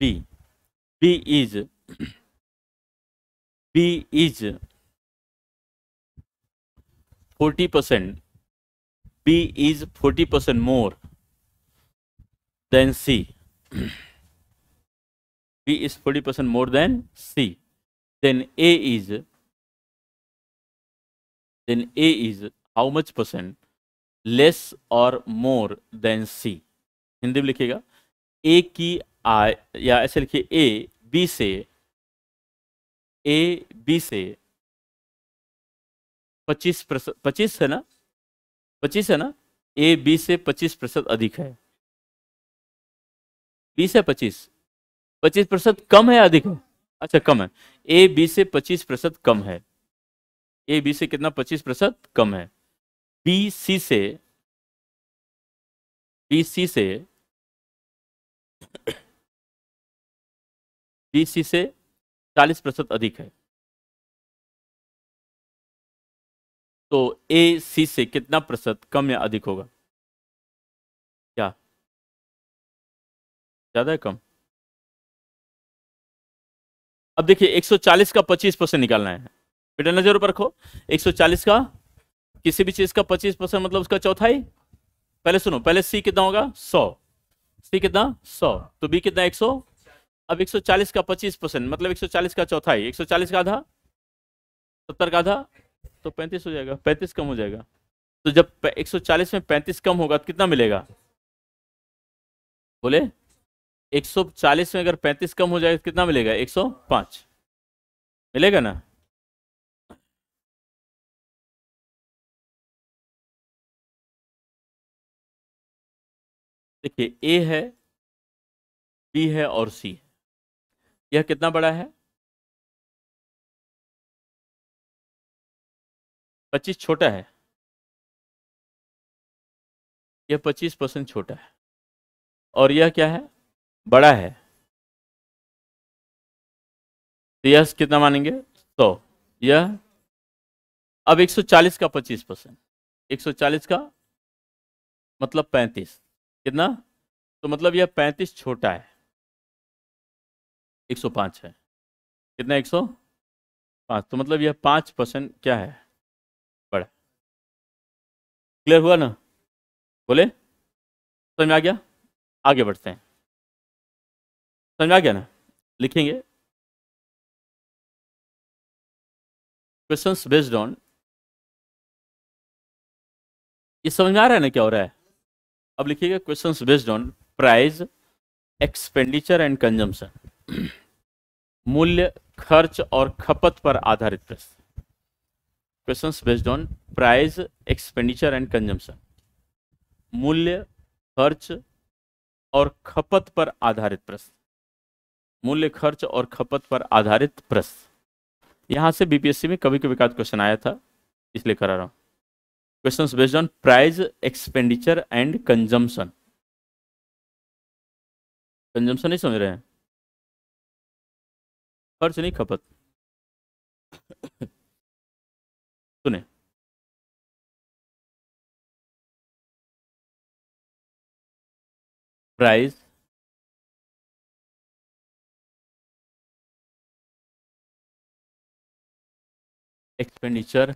B. B is B is 40%, B is 40% more than C, B is 40% more than C. Then A is how much percent less or more than C. Hindi में लिखिएगा, A की आय, या ऐसे लिखिए A B से 25%, 25 है ना, 25 है ना, A B से 25% अधिक है। 20 है 25, 25% कम है अधिक है, अच्छा कम है। A B से 25% कम है, ए बी से कितना 25% कम है। बी सी से बी सी से बी सी से 40% अधिक है, तो ए सी से कितना प्रतिशत कम या अधिक होगा। क्या ज्यादा है कम। अब देखिए 140 का 25% निकालना है, बेटा नजर ऊपर रखो। 140 का किसी भी चीज का 25% मतलब उसका चौथाई। पहले सुनो, पहले सी कितना होगा 100, सी कितना 100, तो बी कितना 100। अब 140 का 25% मतलब 140 का चौथाई, 140 का आधा 70 का आधा, तो 35 हो जाएगा, 35 कम हो जाएगा। तो जब 140 में 35 कम होगा तो कितना मिलेगा, बोले 140 में अगर 35 कम हो जाएगा तो कितना मिलेगा 105 मिलेगा ना। देखिए ए है, बी है और सी है, यह कितना बड़ा है, 25 छोटा है, यह 25% छोटा है, और यह क्या है बड़ा है, तो यह कितना मानेंगे 100। यह अब 140 का 25%, 140 का मतलब 35, कितना, तो मतलब यह 35 छोटा है, 105 है, कितना 105, तो मतलब यह 5% क्या है, बड़ा। क्लियर हुआ ना, बोले समझ में आ गया, आगे बढ़ते हैं, समझ में आ गया ना, लिखेंगे क्वेश्चंस बेस्ड ऑन, ये समझ में आ रहा है ना क्या हो रहा है। अब लिखिएगा questions based on price expenditure and consumption, मूल्य खर्च और खपत पर आधारित प्रश्न। Questions based on price expenditure and consumption, मूल्य खर्च और खपत पर आधारित प्रश्न, मूल्य खर्च और खपत पर आधारित प्रश्न। यहां से बीपीएससी में कभी कभी क्वेश्चन आया था, इसलिए करा रहा हूं। Questions based on price expenditure and consumption, consumption नहीं समझ रहे हैं, खर्च नहीं खपत। सुने, प्राइस एक्सपेंडिचर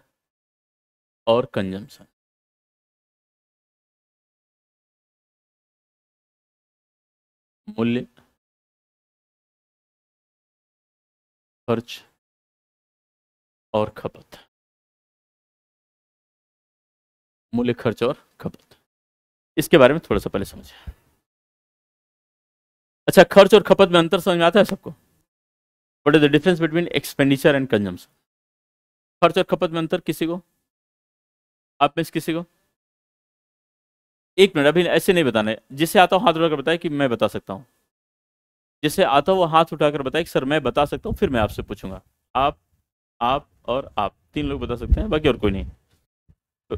और कंजम्पशन, मूल्य खर्च और खपत, मूल्य खर्च और खपत, इसके बारे में थोड़ा सा पहले समझे। अच्छा, खर्च और खपत में अंतर समझ में आता है सबको? What is the difference between expenditure and consumption? खर्च और खपत में अंतर किसी को, आप में से किसी को? एक मिनट, अभी ऐसे नहीं बताना है, जिसे आता हो हाथ उठाकर बताए कि मैं बता सकता हूं, जिसे आता हो वो हाथ उठाकर बताए कि सर मैं बता सकता हूं, फिर मैं आपसे पूछूंगा। आप और आप, तीन लोग बता सकते हैं, बाकी और कोई नहीं। तो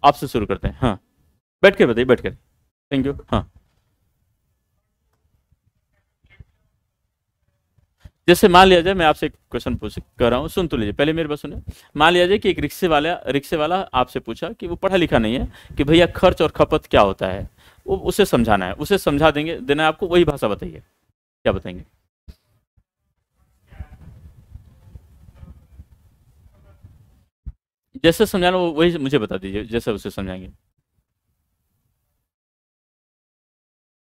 आपसे शुरू करते हैं। हाँ, बैठ कर बताइए, बैठ कर। Thank you. हाँ, जैसे मान लिया जाए, मैं आपसे एक क्वेश्चन पूछ कर रहा हूँ, सुन तो लीजिए, पहले मेरी बात सुनिए। मान लिया जाए कि एक रिक्शे वाला आपसे पूछा कि वो पढ़ा लिखा नहीं है, कि भैया खर्च और खपत क्या होता है, वो उसे समझाना है, उसे समझा देंगे, देना है आपको, वही भाषा बताइए, क्या बताएंगे? जैसे समझाना वो वही मुझे बता दीजिए, जैसे उसे समझाएंगे।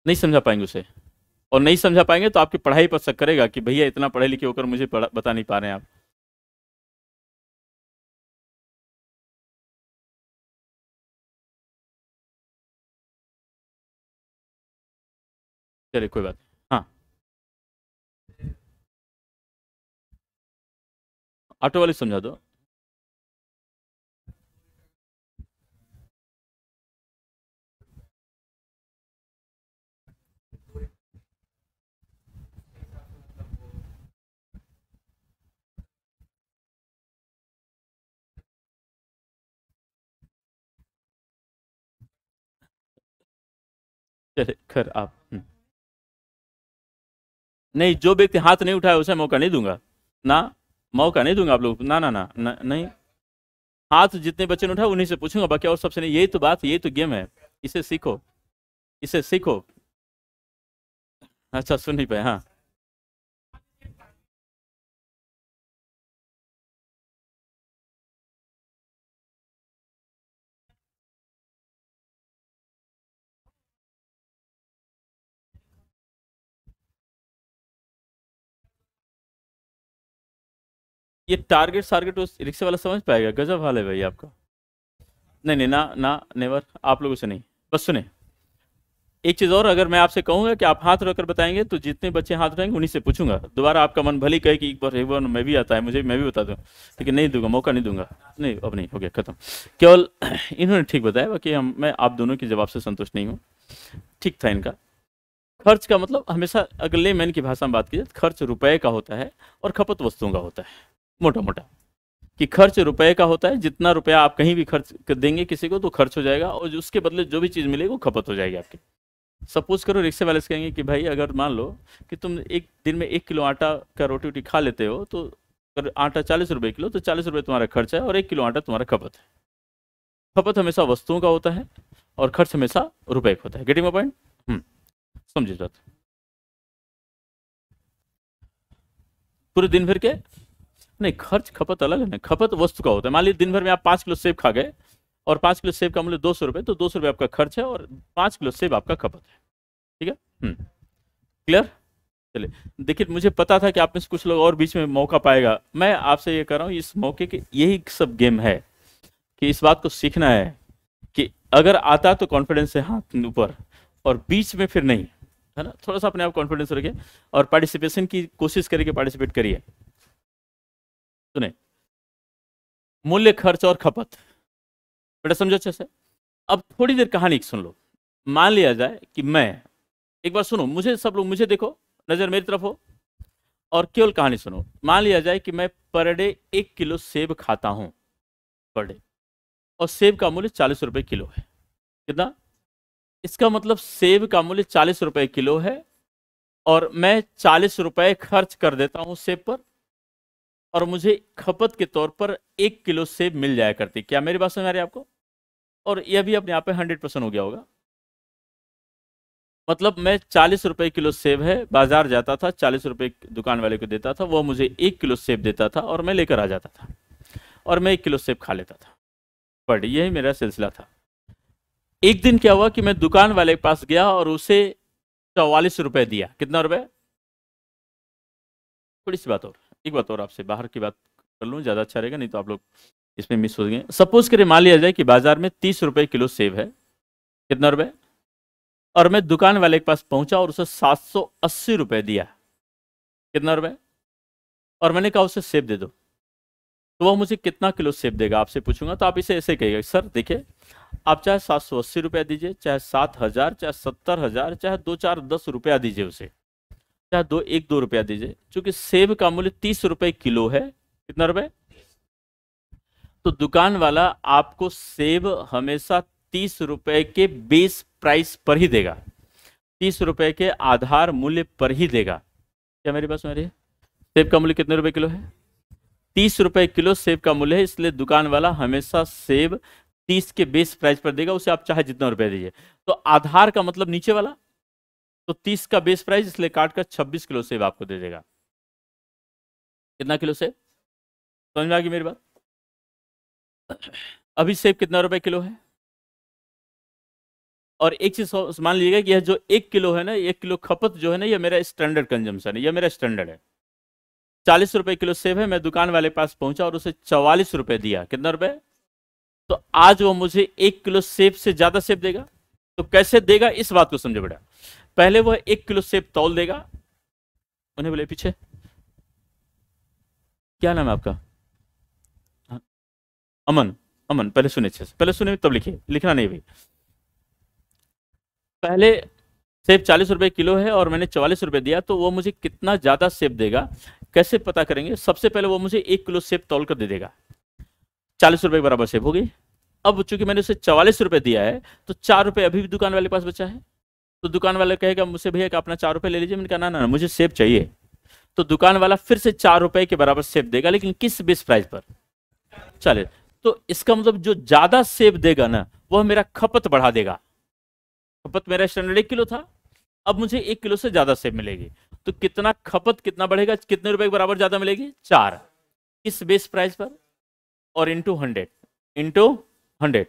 नहीं समझा पाएंगे उसे, और नहीं समझा पाएंगे तो आपकी पढ़ाई पर शक करेगा कि भैया इतना पढ़े लिखे होकर मुझे बता नहीं पा रहे हैं आप। चलिए कोई बात नहीं। हाँ, ऑटो वाली समझा दो। चलिए खैर आप नहीं, जो व्यक्ति हाथ नहीं उठाया उसे मौका नहीं दूंगा ना, मौका नहीं दूंगा आप लोग, ना ना ना, ना नहीं। हाथ जितने बच्चे ने उठाया उन्हीं से पूछूंगा, बाकी और सबसे नहीं, यही तो बात, यही तो गेम है, इसे सीखो, इसे सीखो। अच्छा, सुन नहीं पाए, हाँ। ये टारगेट टारगेट उस रिक्शे वाला समझ पाएगा, गजब हाल है भाई आपका। नहीं नहीं, ना ना, नेवर, आप लोगों से नहीं। बस सुने, एक चीज और, अगर मैं आपसे कहूंगा कि आप हाथ रखकर बताएंगे तो जितने बच्चे हाथ उठाएंगे उन्हीं से पूछूंगा, दोबारा आपका मन भले ही कहे कि एक बार मैं भी आता है मुझे, मैं भी बता दूं, लेकिन नहीं दूंगा, मौका नहीं दूंगा। नहीं, अब नहीं, हो गया खत्म। केवल इन्होंने ठीक बताया, बाकी मैं आप दोनों के जवाब से संतुष्ट नहीं हूँ, ठीक था इनका। खर्च का मतलब हमेशा अगर लेमैन की भाषा में बात की जाए तो खर्च रुपए का होता है और खपत वस्तुओं का होता है, मोटा मोटा। कि खर्च रुपए का होता है, जितना रुपया आप कहीं भी खर्च देंगे किसी को तो खर्च हो जाएगा, और उसके बदले जो भी चीज़ मिलेगी वो खपत हो जाएगी आपकी। सपोज करो रिक्शे वाले से कहेंगे कि भाई अगर मान लो कि तुम एक दिन में 1 किलो आटा का रोटी वोटी खा लेते हो, तो अगर आटा 40 रुपए किलो, तो 40 रुपए तुम्हारा खर्चा है और 1 किलो आटा तुम्हारा खपत है। खपत हमेशा वस्तुओं का होता है और खर्च हमेशा रुपए का होता है। Getting my point? समझिए बात। पूरे दिन भर के नहीं, खर्च खपत अलग है ना, खपत वस्तु का होता है। मान लीजिए दिन भर में आप 5 किलो सेब खा गए और 5 किलो सेब का मूल्य 200 रुपए, तो 200 रुपए आपका खर्च है और 5 किलो सेब आपका खपत है। ठीक है, क्लियर? चलिए, देखिए मुझे पता था कि आप में से कुछ लोग और बीच में मौका पाएगा। मैं आपसे ये कर रहा हूँ इस मौके के, यही सब गेम है कि इस बात को सीखना है कि अगर आता तो कॉन्फिडेंस से हाथ ऊपर, और बीच में फिर नहीं, है ना। थोड़ा सा अपने आप कॉन्फिडेंस रखिए और पार्टिसिपेशन की कोशिश करिए कि पार्टिसिपेट करिए। सुने, मूल्य, खर्च और खपत, बेटा समझो अच्छे से। अब थोड़ी देर कहानी सुन लो। मान लिया जाए कि मैं, एक बार सुनो, मुझे सब लोग मुझे देखो, नजर मेरी तरफ हो और केवल कहानी सुनो। मान लिया जाए कि मैं पर डे 1 किलो सेब खाता हूं, पर डे, और सेब का मूल्य 40 रुपए किलो है। कितना? इसका मतलब सेब का मूल्य 40 रुपए किलो है और मैं 40 रुपए खर्च कर देता हूं सेब पर, और मुझे खपत के तौर पर 1 किलो सेब मिल जाया करती। क्या मेरी बात समझ आ रही है आपको? और यह भी अपने आप में 100% हो गया होगा। मतलब मैं 40 रुपए किलो सेब है, बाजार जाता था, 40 रुपए दुकान वाले को देता था, वो मुझे 1 किलो सेब देता था और मैं लेकर आ जाता था और मैं 1 किलो सेब खा लेता था पर डे। यही मेरा सिलसिला था। एक दिन क्या हुआ कि मैं दुकान वाले के पास गया और उसे 44 रुपए दिया। कितना रुपए? थोड़ी सी बात और, एक बात और आपसे बाहर की बात कर लूँ, ज्यादा अच्छा रहेगा, नहीं तो आप लोग इसमें मिस हो गए। सपोज करें, मान लिया जाए कि बाजार में 30 रुपए किलो सेब है। कितना रुपए? और मैं दुकान वाले के पास पहुंचा और उसे 780 रुपए दिया। कितना रुपए? और मैंने कहा उसे सेब दे दो, तो वह मुझे कितना किलो सेब देगा आपसे पूछूंगा, तो आप इसे ऐसे कहिएगा, सर देखिए, आप चाहे 780 रुपया दीजिए, चाहे 7,000, चाहे 70,000, चाहे 2, 4, 10 रुपया दीजिए उसे, चाहे 2 रुपया दीजिए, क्योंकि सेब का मूल्य 30 रुपए किलो है। कितना रुपए? तो दुकान वाला आपको सेब हमेशा 30 रुपए के बेस प्राइस पर ही देगा, 30 रुपए के आधार मूल्य पर ही देगा। क्या मेरी बात समझ रही है? सेब का मूल्य कितने रुपए किलो है? 30 रुपए किलो सेब का मूल्य है, इसलिए दुकान वाला हमेशा सेब 30 के बेस प्राइस पर देगा, उसे आप चाहे जितना रुपए दीजिए। तो आधार का मतलब नीचे वाला, तो 30 का बेस प्राइस, इसलिए काट कर 26 किलो सेब आपको दे देगा। कितना किलो सेब? समझ में आ गई मेरी बात? अभी सेब कितना रुपए किलो है? और एक चीज मान लीजिएगा कि यह जो 1 किलो है ना, 1 किलो खपत जो है ना, यह मेरा स्टैंडर्ड कंजम्पशन है, यह मेरा स्टैंडर्ड है। 40 रुपए किलो सेब है, मैं दुकान वाले के पास पहुंचा और उसे 44 रुपए दिया। कितना रुपए? तो आज वो मुझे 1 किलो सेब से ज्यादा सेब देगा। तो कैसे देगा, इस बात को समझो बेटा। पहले वह 1 किलो सेब तौल देगा, उन्हें बोले पीछे, क्या नाम है आपका? हाँ, अमन। अमन, पहले सुने अच्छे से, पहले सुने तब लिखिए, लिखना नहीं भाई। पहले सेब 40 रुपए किलो है और मैंने 44 रुपए दिया, तो वो मुझे कितना ज्यादा सेब देगा, कैसे पता करेंगे? सबसे पहले वो मुझे 1 किलो सेब तौल कर दे देगा, 40 रुपए के बराबर सेब हो गई। अब चूंकि मैंने उसे 44 रुपए दिया है, तो 4 रुपए अभी भी दुकान वाले के पास बचा है। तो दुकान वाला कहेगा मुझसे, भैया कि अपना 4 रुपए ले लीजिए। मैंने कहा ना ना, मुझे सेब चाहिए। तो दुकान वाला फिर से 4 रुपए के बराबर सेब देगा, लेकिन किस बेस प्राइस पर? चले, तो इसका मतलब जो ज्यादा सेब देगा ना, वह मेरा खपत बढ़ा देगा। खपत मेरा स्टैंडर्ड 1 किलो था, अब मुझे 1 किलो से ज्यादा सेब मिलेगी, तो कितना खपत कितना बढ़ेगा, कितने रुपए के बराबर ज्यादा मिलेगी? 4। किस बेस प्राइस पर? और इंटू 100, इंटू 100।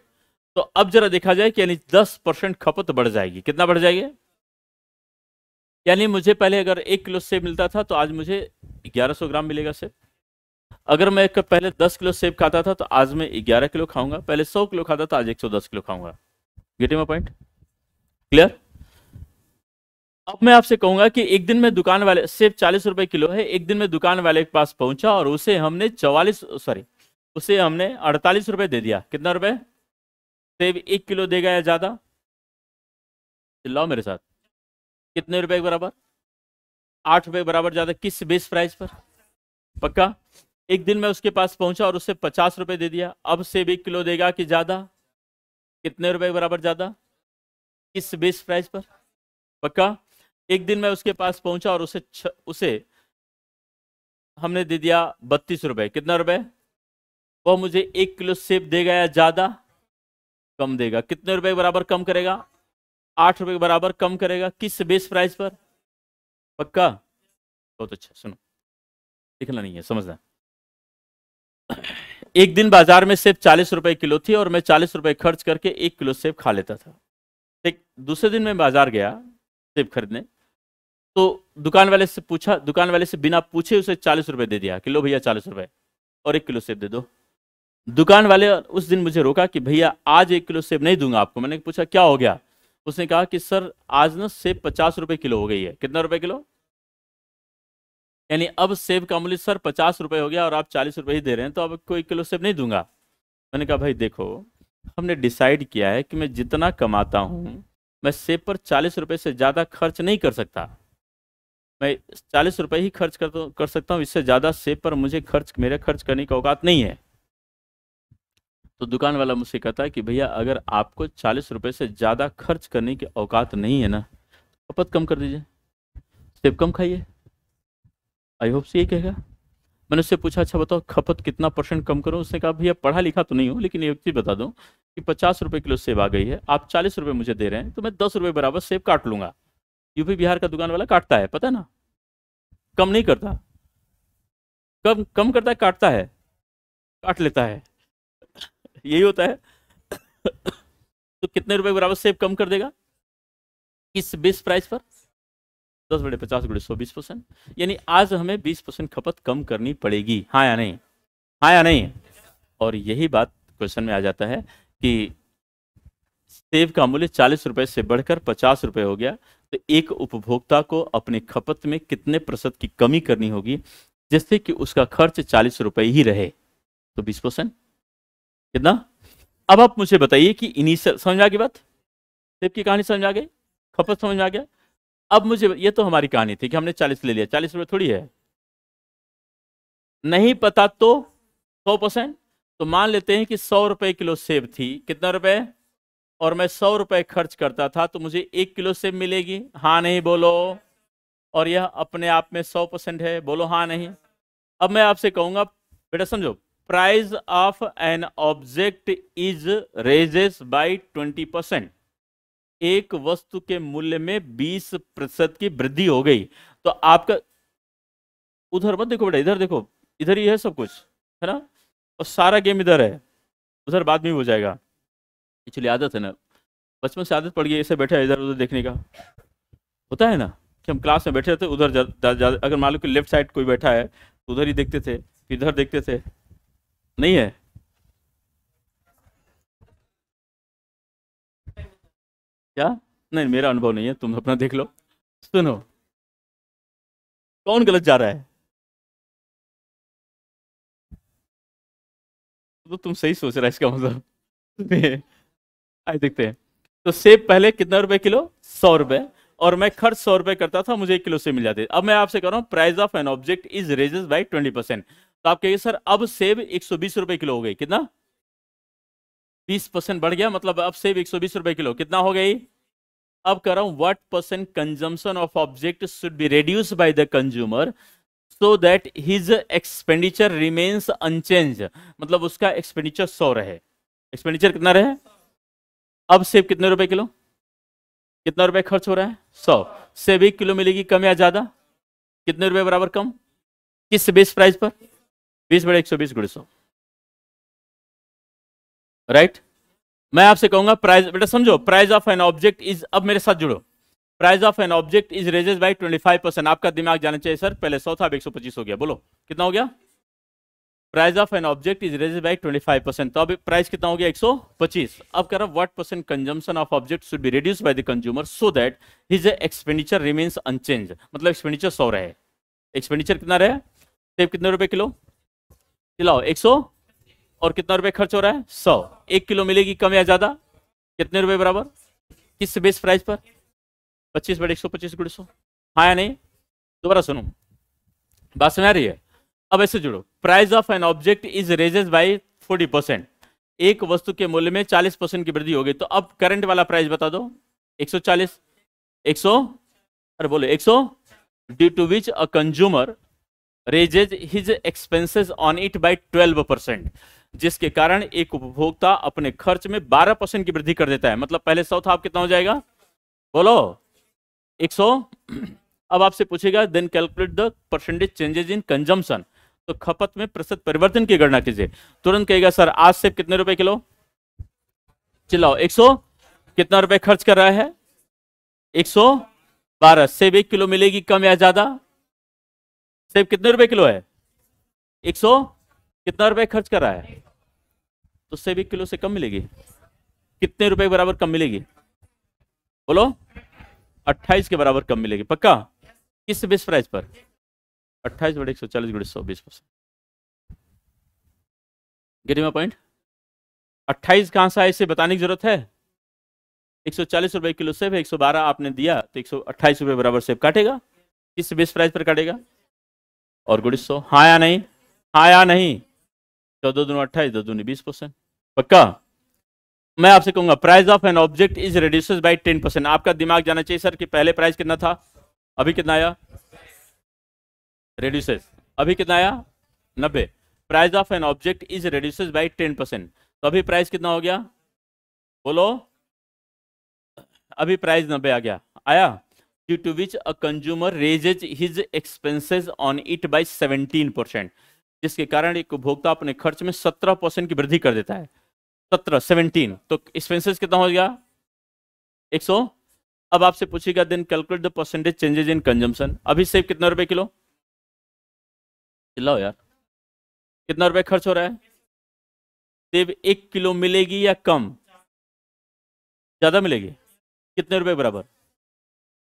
तो अब जरा देखा जाए कि यानी 10% खपत बढ़ जाएगी। कितना बढ़ जाएगी? यानी मुझे पहले अगर 1 किलो सेब मिलता था, तो आज मुझे 1100 ग्राम मिलेगा सेब। अगर मैं पहले 10 किलो सेब खाता था, तो आज मैं 11 किलो खाऊंगा। पहले 100 किलो खाता था, आज 110 किलो खाऊंगा। Getting my point? क्लियर? अब मैं आपसे कहूंगा कि एक दिन में दुकान वाले, सेब 40 रुपए किलो है, एक दिन में दुकान वाले के पास पहुंचा और उसे हमने 48 रुपए दे दिया। कितना रुपए? सेब 1 किलो देगा या ज्यादा? चिल्लाओ मेरे साथ। कितने रुपए के बराबर? 8 रुपए के बराबर ज्यादा। किस बेस प्राइस पर? पक्का? एक दिन में उसके पास पहुंचा और उसे 50 रुपए दे दिया। अब सेब 1 किलो देगा कि ज्यादा? कितने रुपए के बराबर ज्यादा? किस बेस प्राइस पर? पक्का? एक दिन मैं उसके पास पहुंचा और उसे हमने दे दिया 32 रुपए। कितना रुपए? वो मुझे 1 किलो सेब देगा या ज्यादा? कम देगा। कितने रुपए के बराबर कम करेगा? 8 रुपए के बराबर कम करेगा। किस बेस प्राइस पर? पक्का? बहुत अच्छा, सुनो, लिखना नहीं है, समझना। एक दिन बाजार में सेब 40 रुपए किलो थी और मैं 40 रुपए खर्च करके 1 किलो सेब खा लेता था। ठीक, दूसरे दिन मैं बाजार गया सेब खरीदने, तो दुकान वाले से पूछा, दुकान वाले से बिना पूछे उसे 40 रुपए दे दिया, किलो भैया 40 रुपए और 1 किलो सेब दे दो। दुकान वाले उस दिन मुझे रोका कि भैया आज 1 किलो सेब नहीं दूंगा आपको। मैंने पूछा क्या हो गया? उसने कहा कि सर आज ना सेब 50 रुपए किलो हो गई है। कितना रुपए किलो? यानी अब सेब का मूल्य सर 50 रुपए हो गया और आप 40 रुपए ही दे रहे हैं, तो अब कोई किलो सेब नहीं दूंगा। मैंने कहा भाई देखो, हमने डिसाइड किया है कि मैं जितना कमाता हूं मैं सेब पर 40 रुपए से ज्यादा खर्च नहीं कर सकता। मैं 40 रुपए ही खर्च कर सकता हूँ, इससे ज्यादा सेब पर मुझे मेरे खर्च करने की औकात नहीं है। तो दुकान वाला मुझसे कहता है कि भैया अगर आपको 40 रुपए से ज्यादा खर्च करने की औकात नहीं है ना, खपत कम कर दीजिए, सेब कम खाइए। आई होप से ये कहेगा। मैंने उससे पूछा अच्छा बताओ खपत कितना % कम करूं? उसने कहा भैया पढ़ा लिखा तो नहीं हो, लेकिन एक चीज बता दूं कि 50 रुपए किलो सेब आ गई है, आप 40 रुपए मुझे दे रहे हैं, तो मैं 10 रुपए बराबर सेब काट लूंगा। यूपी बिहार का दुकान वाला काटता है, पता है ना, कम नहीं करता। कम कम करता है, काटता है, काट लेता है। यही होता है। तो कितने रुपए बराबर सेब कम कर देगा? किस बेस प्राइस पर? 10/50 × 100, 20%। यानी आज हमें 20% खपत कम करनी पड़ेगी, हाँ या नहीं? हाँ या नहीं? और यही बात क्वेश्चन में आ जाता है कि सेब का मूल्य 40 रुपए से बढ़कर 50 रुपए हो गया, तो एक उपभोक्ता को अपने खपत में कितने % की कमी करनी होगी जिससे कि उसका खर्च 40 रुपए ही रहे? तो 20%। कितना? अब आप मुझे बताइए कि इनिशियल समझ आ गई बात? सेब की कहानी समझ आ गई, खपत समझ आ गया। अब मुझे, ये तो हमारी कहानी थी कि हमने 40 ले लिया, 40 रुपए थोड़ी है। नहीं पता तो 100%। तो मान लेते हैं कि 100 रुपए किलो सेब थी, कितना रुपए? और मैं 100 रुपए खर्च करता था, तो मुझे 1 किलो सेब मिलेगी, हाँ नहीं बोलो? और यह अपने आप में 100% है, बोलो हाँ नहीं? अब मैं आपसे कहूंगा बेटा समझो, price of an object is raises by 20%। एक वस्तु के मूल्य में 20% की वृद्धि हो गई, तो आपका, उधर मत देखो बेटा, इधर देखो, इधर ही है सब कुछ, है ना? और सारा गेम इधर है, उधर बाद में हो जाएगा। एक्चुअली आदत है ना, बचपन से आदत पड़ गई ऐसे बैठे इधर उधर देखने का। होता है ना कि हम क्लास में बैठे रहते उधर अगर मान लो कि लेफ्ट साइड कोई बैठा है तो उधर ही देखते थे, इधर देखते थे, नहीं है? क्या? नहीं मेरा अनुभव नहीं है, तुम अपना देख लो। सुनो, कौन गलत जा रहा है? तो तुम सही सोच रहा है इसका मतलब। आइए देखते हैं। तो सेब पहले कितना रुपए किलो? 100 रुपए। और मैं खर्च 100 रुपए करता था, मुझे 1 किलो सेब मिल जाते। अब मैं आपसे कह रहा हूं price of an object is raises by 20%। तो आप कहिए सर अब सेब 120 रुपए किलो हो गई, कितना? 20% बढ़ गया, मतलब अब सेब 120 रुपए किलो कितना हो गई? अब कह रहा हूं what % consumption of object should be reduce by the consumer so that his expenditure remains unchange. मतलब उसका एक्सपेंडिचर 100 रहे। एक्सपेंडिचर कितना रहे? अब सेब कितने रुपए किलो? कितना रुपए खर्च हो रहा है? 100। सेब 1 किलो मिलेगी कम या ज्यादा? कितने रुपए बराबर कम? किस बेस प्राइस पर? 20/120 × 100। राइट? मैं आपसे कहूंगा प्राइस, बेटा समझो, price of an object is, अब मेरे साथ जुड़ो, price of an object is raises by 25%। आपका दिमाग जाना चाहिए सर, पहले 100 था अब 125 हो गया, बोलो कितना हो गया? Price of an object is raises by 25%, तो अब प्राइस कितना हो गया? 125। अब कह रहा what % consumption of object should be reduce by the consumer so that his expenditure remains unchange. मतलब एक्सपेंडिचर 100 रहे। एक्सपेंडिचर कितना रहे? सेब कितने रुपए किलो? खिलाओ 100। और कितना रुपए खर्च हो रहा है? 100। 1 किलो मिलेगी कम या ज्यादा? कितने रुपए बराबर? किस बेस प्राइस पर? 25/125 × 100। हाँ या नहीं? दोबारा सुनो, बात समझ आ रही है? अब ऐसे जुड़ो, price of an object is raises by 40%। एक वस्तु के मूल्य में 40% की वृद्धि हो गई, तो अब करंट वाला प्राइस बता दो। 140। 100, अरे बोले 100, due to which a consumer raises his expenses on it by 12%, जिसके कारण एक उपभोक्ता अपने खर्च में 12% की वृद्धि कर देता है। मतलब पहले 100 था, अब कितना हो जाएगा, बोलो 100। अब आपसे पूछेगा then calculate the percentage changes in consumption, तो खपत में प्रतिशत परिवर्तन की गणना कीजिए। तुरंत कहेगा सर आज सेब कितने रुपए किलो, चिल्लाओ 100, कितना रुपए खर्च कर रहा है, 112। सेब 1 किलो मिलेगी कम या ज्यादा, सेब कितने रुपए किलो है, 100, कितना रुपए खर्च कर रहा है, तो सेब 1 किलो से कम मिलेगी, कितने रुपए बराबर कम मिलेगी, बोलो 28 के बराबर कम मिलेगी, पक्का। किस बेस प्राइस पर, 28 बड़े 140 गुणे 100, 20%। Getting my point. 28 कहां से आए इसे बताने की जरूरत है, 140 रुपए किलो सेब है, 112 आपने दिया तो 128 रुपए बराबर सेब काटेगा, किस बेस प्राइस पर काटेगा, और गुणे 100, हाँ या नहीं, हाँ या नहीं, 14 दूनी 28, 2 दूनी 20%, पक्का। मैं आपसे कहूंगा price of an object is reduces by 10%। आपका दिमाग जाना चाहिए सर कि पहले प्राइस कितना था, अभी कितना आया, रिड्यूसेस, अभी कितना आया 90। Price of an object is reduces by 10%, तो अभी प्राइस कितना हो गया, बोलो, अभी प्राइस 90 आ गया, आया। Due to which a consumer raises his expenses on it by 17%, जिसके कारण एक उपभोक्ता अपने खर्च में 17% की वृद्धि कर देता है। 17 तो एक्सपेंसेस कितना हो गया, 100। अब आपसे पूछेगा then calculate the percentage changes in consumption. अभी सेब कितना रुपए किलो, चिल्लाओ यार, कितना रुपए खर्च हो रहा है, सेब 1 किलो मिलेगी या कम, ज्यादा मिलेगी, कितने रुपए बराबर,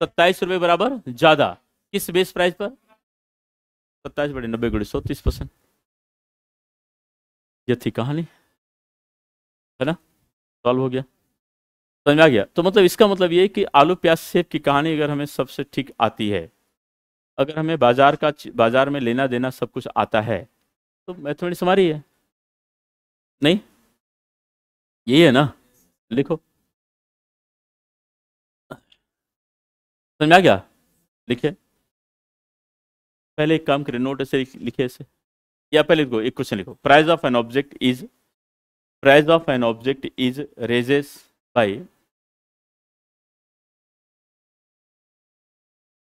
27 रुपए बराबर ज्यादा, किस बेस प्राइस पर, 27 बड़े 90 गुणे 100, 30%। ये थी कहानी, है ना, सॉल्व हो गया, समझ में आ गया। तो मतलब इसका मतलब ये कि आलू प्याज सेब की कहानी अगर हमें सबसे ठीक आती है, अगर हमें बाजार में लेना देना सब कुछ आता है, तो मैथमेटिक्स हमारी है, नहीं यही है ना, लिखो, समझ में आ गया, लिखे, पहले एक काम करें, नोट ऐसे लिखे ऐसे, या पहले लिखो, एक क्वेश्चन लिखो, price of an object is, price of an object is raises by,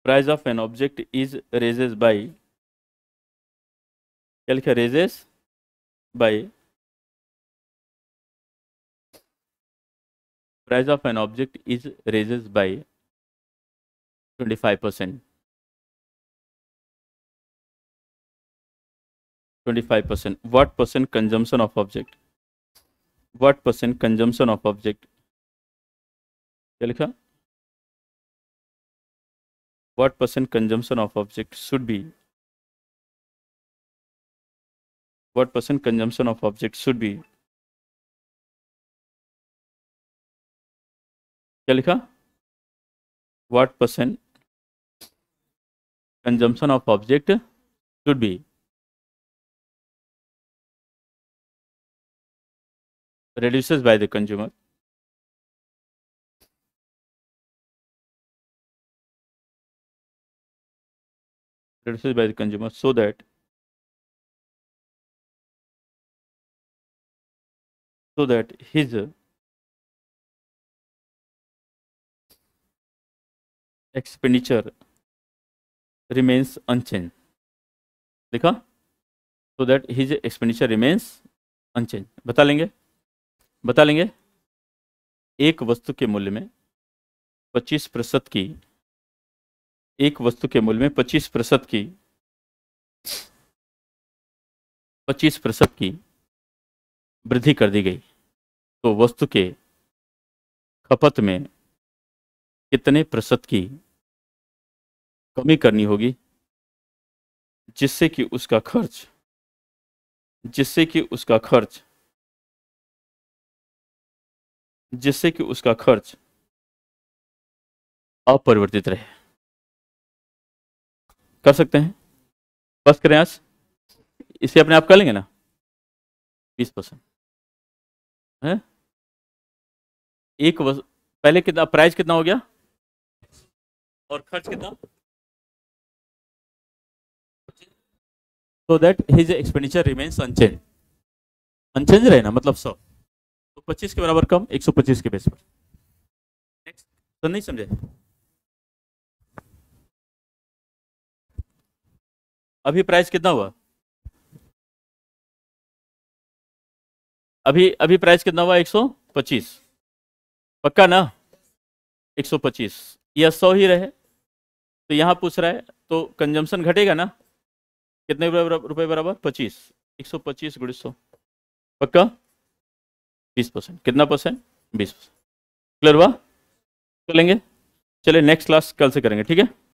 price of an object is raises by, क्या लिखा, raises by, price of an object is raises by 25%, 25%, what percent consumption of object, what percent consumption of object, क्या लिखा, what percent consumption of object should be, what percent consumption of object should be, क्या लिखा, what percent consumption of object should be reduces by the consumer, reduces by the consumer so that his expenditure remains unchanged, देखा, so that his expenditure remains unchanged, बता लेंगे एक वस्तु के मूल्य में 25% की, एक वस्तु के मूल्य में 25% की 25% की वृद्धि कर दी गई, तो वस्तु के खपत में कितने प्रतिशत की कमी करनी होगी, जिससे कि उसका खर्च अपरिवर्तित रहे। कर सकते हैं, बस करें आज, इसे अपने आप कर लेंगे ना, 20% है, पहले कितना प्राइस कितना हो गया, और खर्च कितना, so that his expenditure remains unchanged, unchange रहे ना, मतलब 100, तो 25 के बराबर कम 125 के बेस पर। नेक्स्ट, तो नहीं समझे? अभी प्राइस कितना हुआ, अभी अभी प्राइस कितना हुआ, 125, पक्का ना? 125 या 100 ही रहे, तो यहाँ पूछ रहा है तो कंजम्पशन घटेगा ना, कितने रुपए बराबर 25, 125 गुणित 100, पक्का 20%, कितना परसेंट, 20%। क्लियर हुआ? चलेंगे, चले नेक्स्ट क्लास कल से करेंगे, ठीक है।